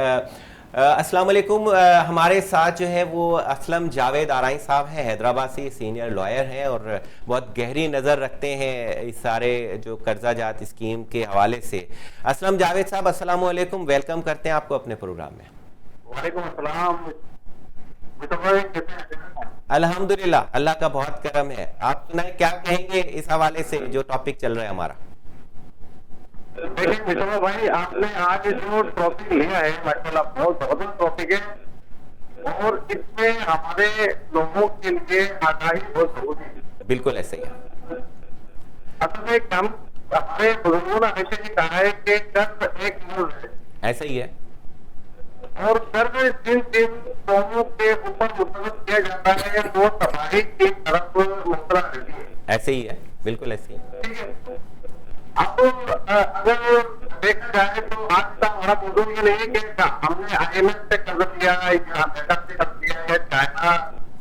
अस्सलाम वालेकुम, हमारे साथ जो है वो असलम जावेद आराई साहब हैं, हैदराबाद से सीनियर लॉयर हैं और बहुत गहरी नज़र रखते हैं इस सारे जो कर्जा जात स्कीम के हवाले से। असलम जावेद साहब, अस्सलाम वालेकुम, वेलकम करते हैं आपको अपने प्रोग्राम में। वालेकुम अस्सलाम। अल्हम्दुलिल्लाह, अल्लाह का बहुत करम है। आप सुनाए, क्या कहेंगे इस हवाले से जो टॉपिक चल रहा है हमारा? देखिए मिसबा भाई, आपने आज जो टॉपिक लिया है माशाल्लाह बहुत जबरदस्त टॉपिक है, और इसमें हमारे लोगों के लिए आगाही बहुत जरूरी है। बिल्कुल ऐसे ही है। असल में हम हमारे बुजुर्गों ने हमेशा ये कहा है कि कर्ज एक मूल है, ऐसा ही है, और कर्ज जिन जिन लोगों के ऊपर मुतलक किया जाता है वो तबाही की तरफ मुतला रहती है। ऐसे ही है, बिल्कुल ऐसे ही है। ठीक है, अब अगर देखा जाए तो आज का हमारा मौजूद ये नहीं है कि हमने IMF से कर्ज लिया है या अमेरिका से कर्ज लिया है, चाइना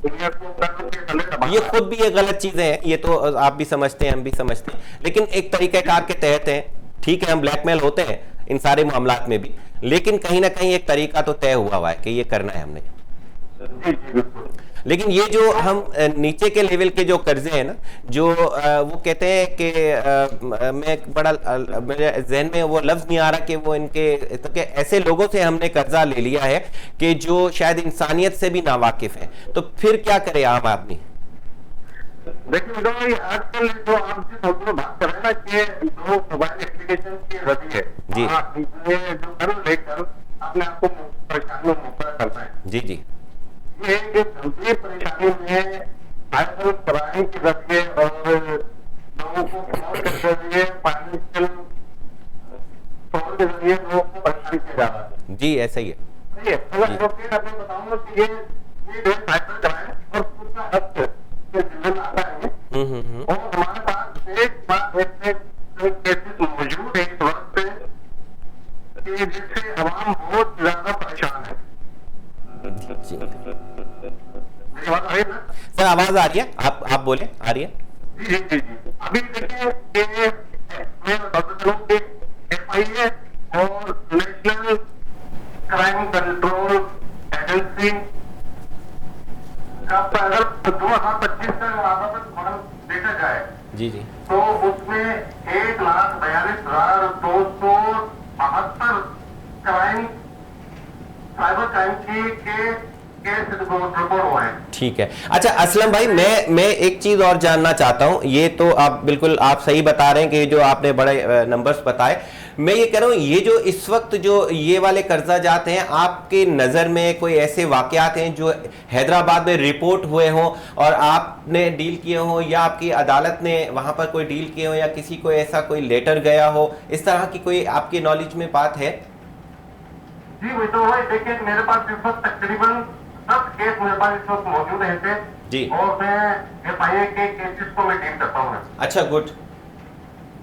दुनिया को कर्ज के तले दबा, ये खुद भी ये गलत चीजें हैं, ये तो आप भी समझते हैं, हम भी समझते हैं, लेकिन एक तरीक़ाकार के तहत है। ठीक है, हम ब्लैकमेल होते हैं इन सारे मामलात में भी, लेकिन कहीं ना कहीं एक तरीका तो तय हुआ है कि ये करना है हमने। लेकिन ये जो हम नीचे के लेवल के जो कर्जे हैं ना, जो वो कहते हैं कि मैं बड़ा मेरे जहन में वो लफ्ज़ नहीं आ रहा कि वो इनके तो कि ऐसे लोगों से हमने कर्जा ले लिया है कि जो शायद इंसानियत से भी नावाकिफ हैं, तो फिर क्या करे आम आदमी? देखिए भाई, आजकल जो आप जिस मौजूद में बात कर रहे हैं ना कि जो मोबाइल एप्लीकेशन की रवि है जी, ये जो कर्ज लेकर अपने आपको परेशानी में मुबतला करना है। जी जी, ये गंभीर परेशानी में आजकल क्राइम के जरिए और लोगों को फ्रॉड के जरिए, फाइनेंशियल फ्रॉड के जरिए लोगों को परेशान किया जा रहा है। जी ऐसा ही है। ठीक है, अगर आपको बताऊंगा कि ये जो साइबर क्राइम और पूरा हद के जिम्मे आता है, और हमारे पास एक बात ऐसे केसेस मौजूद है इस वक्त कि जिससे आवाम बहुत ज्यादा परेशान है। जी सर, आवाज आ रही है? आप बोले, आ रही है? जी जी जी। अभी देखिए कि मैं बताता चलूं कि FIA और नेशनल क्राइम कंट्रोल एजेंसी का अगर 2025 का आपातक मॉडल देखा जाए जी जी, तो उसमें 1,42,272 क्राइम साइबर क्राइम के केस रिपोर्ट हुए हैं। ठीक है। अच्छा असलम भाई, मैं एक चीज़ और जानना चाहता हूँ। ये तो आप बिल्कुल आप सही बता रहे हैं कि जो आपने बड़े नंबर्स बताए, मैं ये कह रहा हूँ ये जो इस वक्त जो ये वाले कर्जा जाते हैं, आपके नज़र में कोई ऐसे वाक़यात हैं जो हैदराबाद में रिपोर्ट हुए हों और आपने डील किए हों, या आपकी अदालत ने वहाँ पर कोई डील किए हो, या किसी को ऐसा कोई लेटर गया हो, इस तरह की कोई आपकी नॉलेज में बात है? जी वो तो भाई देखिए, मेरे पास इस वक्त तकरीबन 10 केस मेरे पास इस वक्त मौजूद है जी, और मैं FIA के केसेस को मैं डील करता हूँ। अच्छा, गुड,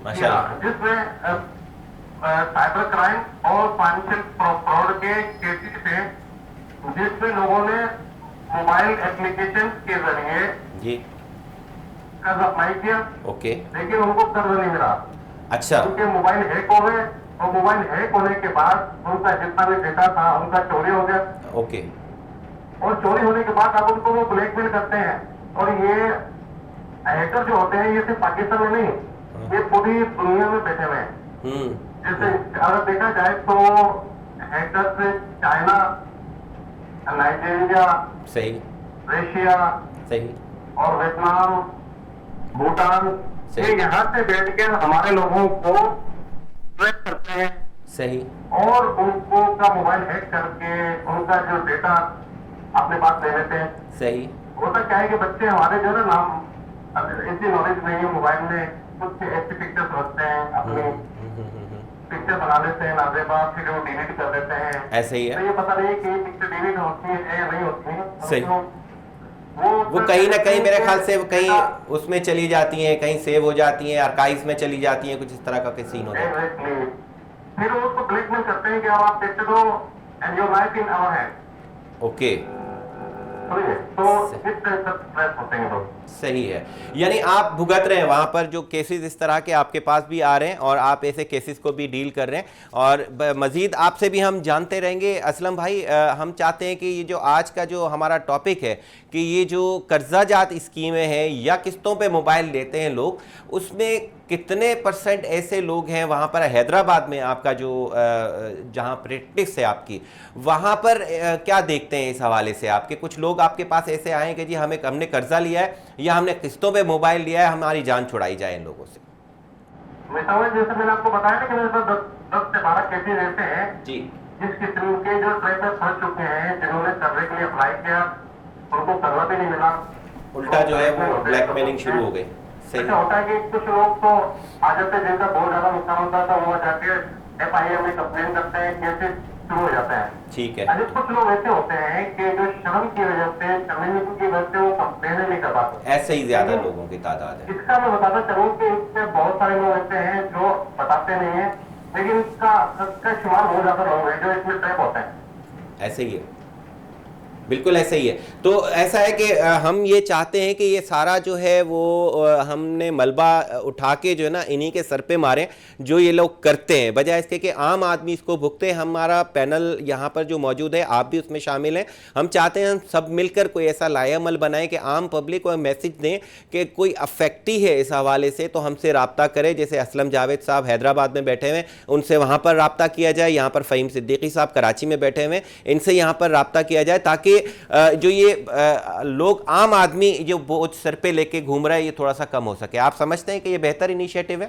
माशाल्लाह। जिसमें साइबर क्राइम और फाइनेंशियल फ्रॉड के केसेस हैं, जिसमें लोगों ने मोबाइल एप्लीकेशन के जरिए जी, कर्ज अप्लाई किया, ओके, लेकिन उनको कर्ज नहीं मिला। अच्छा, उनके मोबाइल हैक हो गए और मोबाइल हैक होने के बाद उनका जितना भी डेटा था उनका चोरी हो गया, ओके, और चोरी होने के बाद अब उनको वो ब्लैकमेल करते हैं। और ये हैकर जो होते हैं ये सिर्फ पाकिस्तान में नहीं, ये पूरी दुनिया में बैठे हुए हैं। जैसे अगर देखा जाए तो हैकर से चाइना, नाइजीरिया, सही, रशिया सही, और वियतनाम, भूटान, ये यहाँ से बैठ के हमारे लोगों को ट्रैक करते हैं, सही, और उनको का मोबाइल हैक करके उनका जो डेटा अपने पास ले लेते हैं। सही, होता क्या है कि बच्चे हमारे जो है ना, इतनी नॉलेज नहीं है, मोबाइल में कुछ ऐसी पिक्चर्स रखते हैं, अपनी पिक्चर बना लेते हैं नाजेबा, फिर वो डिलीट कर देते हैं। ऐसे ही तो है। ये पता नहीं कि ये पिक्चर डिलीट होती है या नहीं होती है। सही। वो कहीं ना कहीं मेरे ख्याल से कहीं उसमें चली जाती हैं, कहीं सेव हो जाती हैं, आर्काइव्स में चली जाती हैं, कुछ इस तरह का सीन होता है। फिर वो उसको ब्लैकमेल करते हैं कि अब आप देखते दो and your life in our hand. Okay, तो इस तरह से स्ट्रेस होते हैं लोग। सही है। यानी आप भुगत रहे हैं वहाँ पर जो केसेस इस तरह के आपके पास भी आ रहे हैं, और आप ऐसे केसेस को भी डील कर रहे हैं, और मज़ीद आपसे भी हम जानते रहेंगे। असलम भाई, हम चाहते हैं कि ये जो आज का जो हमारा टॉपिक है कि ये जो कर्जा जात स्कीमें हैं या किस्तों पे मोबाइल लेते हैं लोग, उसमें कितने % ऐसे लोग हैं वहाँ पर हैदराबाद में, आपका जो जहाँ प्रैक्टिस है आपकी, वहाँ पर क्या देखते हैं इस हवाले से? आपके कुछ लोग आपके पास ऐसे आए कि जी हमने कर्जा लिया है या हमने किस्तों पे मोबाइल लिया है, हमारी जान छुड़ाई जाए इन लोगों से? जैसे मैंने आपको बताया ना कि मेरे पास 10 से 12 केसेस ऐसे हैं जी, जिस किस्म के जो ट्रैक में फंस चुके हैं, जिन्होंने कर्जे के लिए अप्लाई किया, उनको कर्जा भी नहीं मिला, उल्टा जो है वो ब्लैकमेलिंग शुरू हो गई। सही। ऐसा होता है कि कुछ लोग तो आ जाते हैं जिनका बहुत ज्यादा नुकसान होता है, तो वो जाके FIA में कंप्लेन करते हैं, केसेस शुरू हो जाते हैं। ठीक है। अभी कुछ लोग ऐसे होते हैं कि जो शर्म की वजह से, शर्मिंदगी की वजह से वो कंप्लेन नहीं कर पाते। ऐसे ही ज्यादा लोगों की तादाद है। इसका मैं बताता चलूँ कि इससे बहुत सारे लोग ऐसे हैं जो बताते नहीं है, लेकिन इसका शुमार बहुत ज्यादा लोग हैं जो इसमें ट्रैप होते हैं। ऐसे ही है, बिल्कुल ऐसे ही है। तो ऐसा है कि हम ये चाहते हैं कि ये सारा जो है वो हमने मलबा उठा के जो है ना इन्हीं के सर पे मारें जो ये लोग करते हैं, बजाय इसके कि आम आदमी इसको भुगते। हमारा पैनल यहाँ पर जो मौजूद है, आप भी उसमें शामिल हैं। हम चाहते हैं हम सब मिलकर कोई ऐसा लाएअमल बनाएं कि आम पब्लिक को मैसेज दें कि कोई अफेक्टी है इस हवाले से तो हमसे रब्ता करें। जैसे असलम जावेद साहब हैदराबाद में बैठे हुए, उनसे वहाँ पर रब्ता किया जाए। यहाँ पर फ़हीम सिद्दीकी साहब कराची में बैठे हुए, इनसे यहाँ पर रब्ता किया जाए ताकि जो ये लोग आम आदमी जो बोझ सर पे लेके घूम रहा है ये थोड़ा सा कम हो सके। आप समझते हैं कि ये बेहतर इनिशिएटिव है?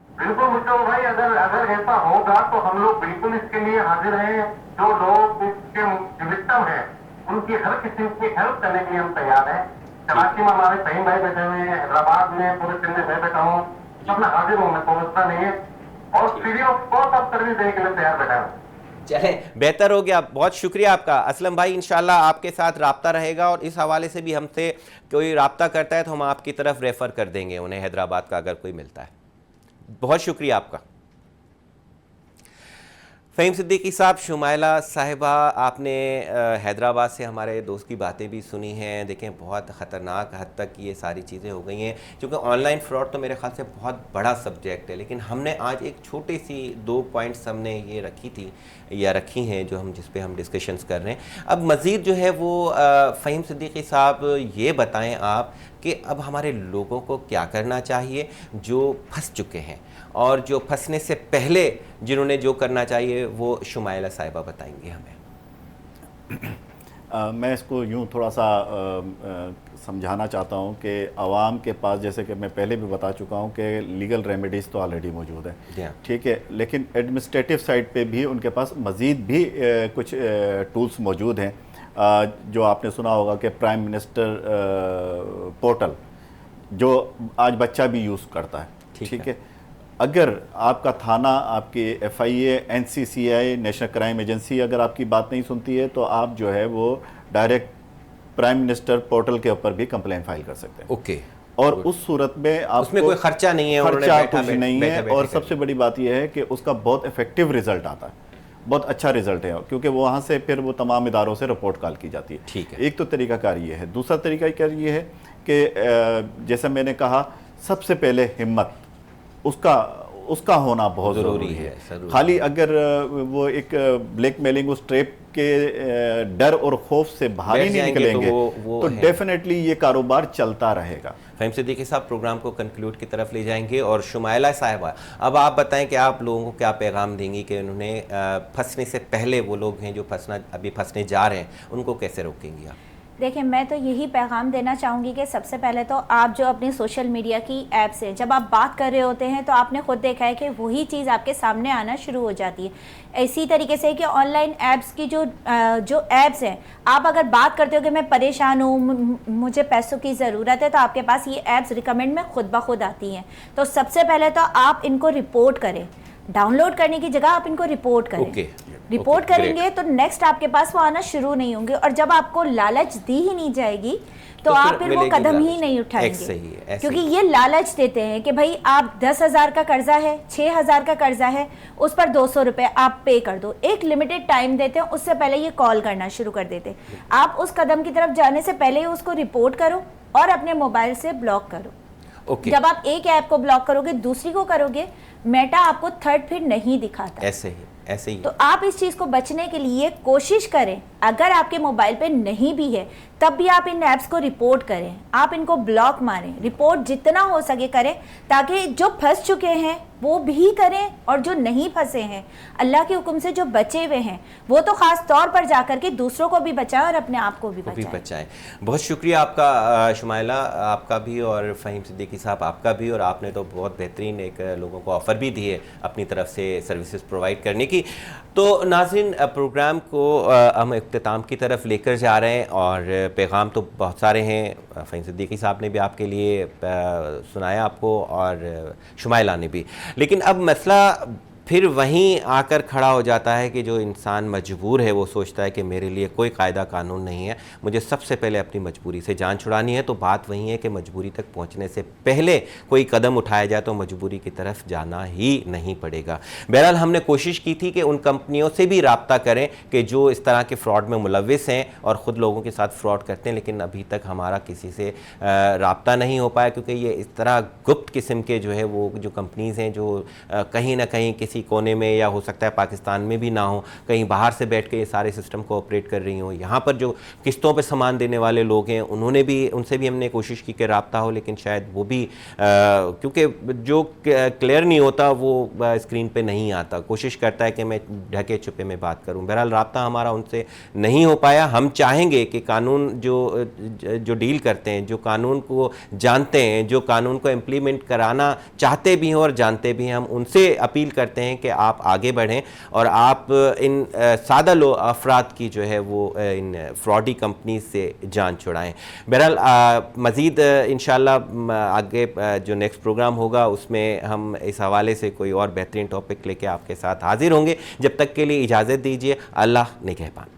बिल्कुल मुझे भाई, अगर ऐसा होगा तो हम लोग बिल्कुल इसके लिए हाजिर हैं। जो लोग इसके विक्टिम हैं उनकी हर किसी की हेल्प करने के लिए हम तैयार हैं। कराची में हमारे फ़हीम भाई बैठे हुए हैं, हैदराबाद में, पूरे सिंध में मैं बैठा हूँ, सब में हाजिर हूँ, मैं पहुँचता नहीं है, और फ्री ऑफ कॉस्ट आप सर्विस देने के लिए तैयार बैठा हूँ। चले, बेहतर हो गया। बहुत शुक्रिया आपका असलम भाई। इंशाल्लाह आपके साथ राब्ता रहेगा, और इस हवाले से भी हमसे कोई राब्ता करता है तो हम आपकी तरफ रेफ़र कर देंगे उन्हें, हैदराबाद का अगर कोई मिलता है। बहुत शुक्रिया आपका। फ़हीम सिद्दीकी साहब, शुमाइला साहिबा, आपने हैदराबाद से हमारे दोस्त की बातें भी सुनी हैं। देखें, बहुत ख़तरनाक हद तक ये सारी चीज़ें हो गई हैं, क्योंकि ऑनलाइन फ़्रॉड तो मेरे ख़्याल से बहुत बड़ा सब्जेक्ट है। लेकिन हमने आज एक छोटी सी 2 पॉइंट्स हमने ये रखी थी या रखी हैं जो हम जिस पे हम डिस्कशंस कर रहे हैं। अब मज़ीद जो है वो फ़हीम सिद्दीकी साहब ये बताएं आप कि अब हमारे लोगों को क्या करना चाहिए जो फंस चुके हैं, और जो फंसने से पहले जिन्होंने जो करना चाहिए वो शुमाइला साहिबा बताएंगे हमें। मैं इसको यूँ थोड़ा सा समझाना चाहता हूँ कि आवाम के पास, जैसे कि मैं पहले भी बता चुका हूँ कि लीगल रेमेडीज़ तो ऑलरेडी मौजूद है, ठीक है, लेकिन एडमिनिस्ट्रेटिव साइड पे भी उनके पास मज़ीद भी कुछ टूल्स मौजूद हैं। जो आपने सुना होगा कि प्राइम मिनिस्टर पोर्टल जो आज बच्चा भी यूज़ करता है, ठीक है। अगर आपका थाना, आपकी FIA, NCCI, national crime agency अगर आपकी बात नहीं सुनती है तो आप जो है वो डायरेक्ट प्राइम मिनिस्टर पोर्टल के ऊपर भी कंप्लेन फाइल कर सकते हैं। ओके। और उस सूरत में आपको उसमें कोई खर्चा नहीं है, खर्चा कुछ नहीं है। और सबसे बड़ी बात यह है कि उसका बहुत इफेक्टिव रिजल्ट आता है, बहुत अच्छा रिजल्ट है, क्योंकि वो वहाँ से फिर वो तमाम इदारों से रिपोर्ट कॉल की जाती है। ठीक है। एक तो तरीकाकार ये है। दूसरा तरीकाकार ये है कि जैसा मैंने कहा, सबसे पहले हिम्मत उसका होना बहुत ज़रूरी है। खाली अगर वो एक ब्लैकमेलिंग, उस ट्रैप के डर और खौफ से बाहर ही नहीं निकलेंगे तो डेफिनेटली ये कारोबार चलता रहेगा। फ़हीम सिद्दीकी साहब प्रोग्राम को कंक्लूड की तरफ ले जाएंगे। और शुमाइला साहिबा, अब आप बताएं कि आप लोगों को क्या पैगाम देंगी कि उन्होंने फंसने से पहले, वो लोग हैं जो अभी फंसने जा रहे हैं, उनको कैसे रोकेंगी आप? देखिए, मैं तो यही पैगाम देना चाहूँगी कि सबसे पहले तो आप जो अपनी सोशल मीडिया की ऐप से जब आप बात कर रहे होते हैं तो आपने खुद देखा है कि वही चीज़ आपके सामने आना शुरू हो जाती है। इसी तरीके से कि ऑनलाइन ऐप्स की जो ऐप्स हैं, आप अगर बात करते हो कि मैं परेशान हूँ, मुझे पैसों की ज़रूरत है, तो आपके पास ये ऐप्स रिकमेंड में खुद ब खुद आती हैं। तो सबसे पहले तो आप इनको रिपोर्ट करें, डाउनलोड करने की जगह आप इनको रिपोर्ट करें। रिपोर्ट करेंगे तो नेक्स्ट आपके पास वो आना शुरू नहीं होंगे। और जब आपको लालच दी ही नहीं जाएगी तो आप फिर वो कदम ही नहीं उठाएंगे, क्योंकि ये लालच देते हैं कि भाई आप 10,000 का कर्जा है, 6,000 का कर्जा है, उस पर 200 रुपये आप पे कर दो। एक लिमिटेड टाइम देते हैं, उससे पहले ये कॉल करना शुरू कर देते हैं। आप उस कदम की तरफ जाने से पहले ही उसको रिपोर्ट करो और अपने मोबाइल से ब्लॉक करो। जब आप एक ऐप को ब्लॉक करोगे, दूसरी को करोगे, मेटा आपको थर्ड फिर नहीं दिखाता। ऐसे ही। तो आप इस चीज़ को बचने के लिए कोशिश करें, अगर आपके मोबाइल पे नहीं भी है तब भी आप इन ऐप्स को रिपोर्ट करें, आप इनको ब्लॉक मारें, रिपोर्ट जितना हो सके करें, ताकि जो फंस चुके हैं वो भी करें और जो नहीं फंसे हैं, अल्लाह के हुक्म से जो बचे हुए हैं, वो तो ख़ास तौर पर जाकर के दूसरों को भी बचाएं और अपने आप को भी बचाएं। बहुत शुक्रिया आपका शुमाइला, आपका भी, और फ़हीम सिद्दीकी साहब आपका भी। और आपने तो बहुत बेहतरीन एक लोगों को ऑफ़र भी दी है अपनी तरफ से सर्विसेज प्रोवाइड करने की। तो नाज़रीन, प्रोग्राम को हम इख्तिताम की तरफ लेकर जा रहे हैं और पैगाम तो बहुत सारे हैं। फ़हीम सिद्दीकी साहब ने भी आपके लिए सुनाया आपको, और शुमाइला ने भी। लेकिन अब मसला फिर वहीं आकर खड़ा हो जाता है कि जो इंसान मजबूर है वो सोचता है कि मेरे लिए कोई कायदा कानून नहीं है, मुझे सबसे पहले अपनी मजबूरी से जान छुड़ानी है। तो बात वही है कि मजबूरी तक पहुंचने से पहले कोई कदम उठाया जाए तो मजबूरी की तरफ जाना ही नहीं पड़ेगा। बहरहाल हमने कोशिश की थी कि उन कंपनियों से भी रब्ता करें कि जो इस तरह के फ़्रॉड में मुलव्विस हैं और ख़ुद लोगों के साथ फ़्रॉड करते हैं, लेकिन अभी तक हमारा किसी से रब्ता नहीं हो पाया, क्योंकि ये इस तरह गुप्त किस्म के जो है वो जो कंपनीज़ हैं जो कहीं ना कहीं किसी कोने में, या हो सकता है पाकिस्तान में भी ना हो, कहीं बाहर से बैठ के ये सारे सिस्टम को ऑपरेट कर रही हों। यहाँ पर जो किस्तों पे सामान देने वाले लोग हैं उनसे भी हमने कोशिश की कि रब्ता हो, लेकिन शायद वो भी क्योंकि जो क्लियर नहीं होता वो स्क्रीन पे नहीं आता। कोशिश करता है कि मैं ढके छुपे में बात करूँ। बहरहाल रब्ता हमारा उनसे नहीं हो पाया। हम चाहेंगे कि कानून जो डील करते हैं, जो कानून को जानते हैं, जो कानून को इम्प्लीमेंट कराना चाहते भी हैं और जानते भी हैं, हम उनसे अपील करते हैं कि आप आगे बढ़ें और आप इन सादा अफराद की जो है वो इन फ्रॉडी कंपनी से जान छुड़ाएं। बहरहाल मज़ीद इंशाल्लाह आगे जो नेक्स्ट प्रोग्राम होगा उसमें हम इस हवाले से कोई और बेहतरीन टॉपिक लेके आपके साथ हाजिर होंगे। जब तक के लिए इजाज़त दीजिए। अल्लाह निगहबान।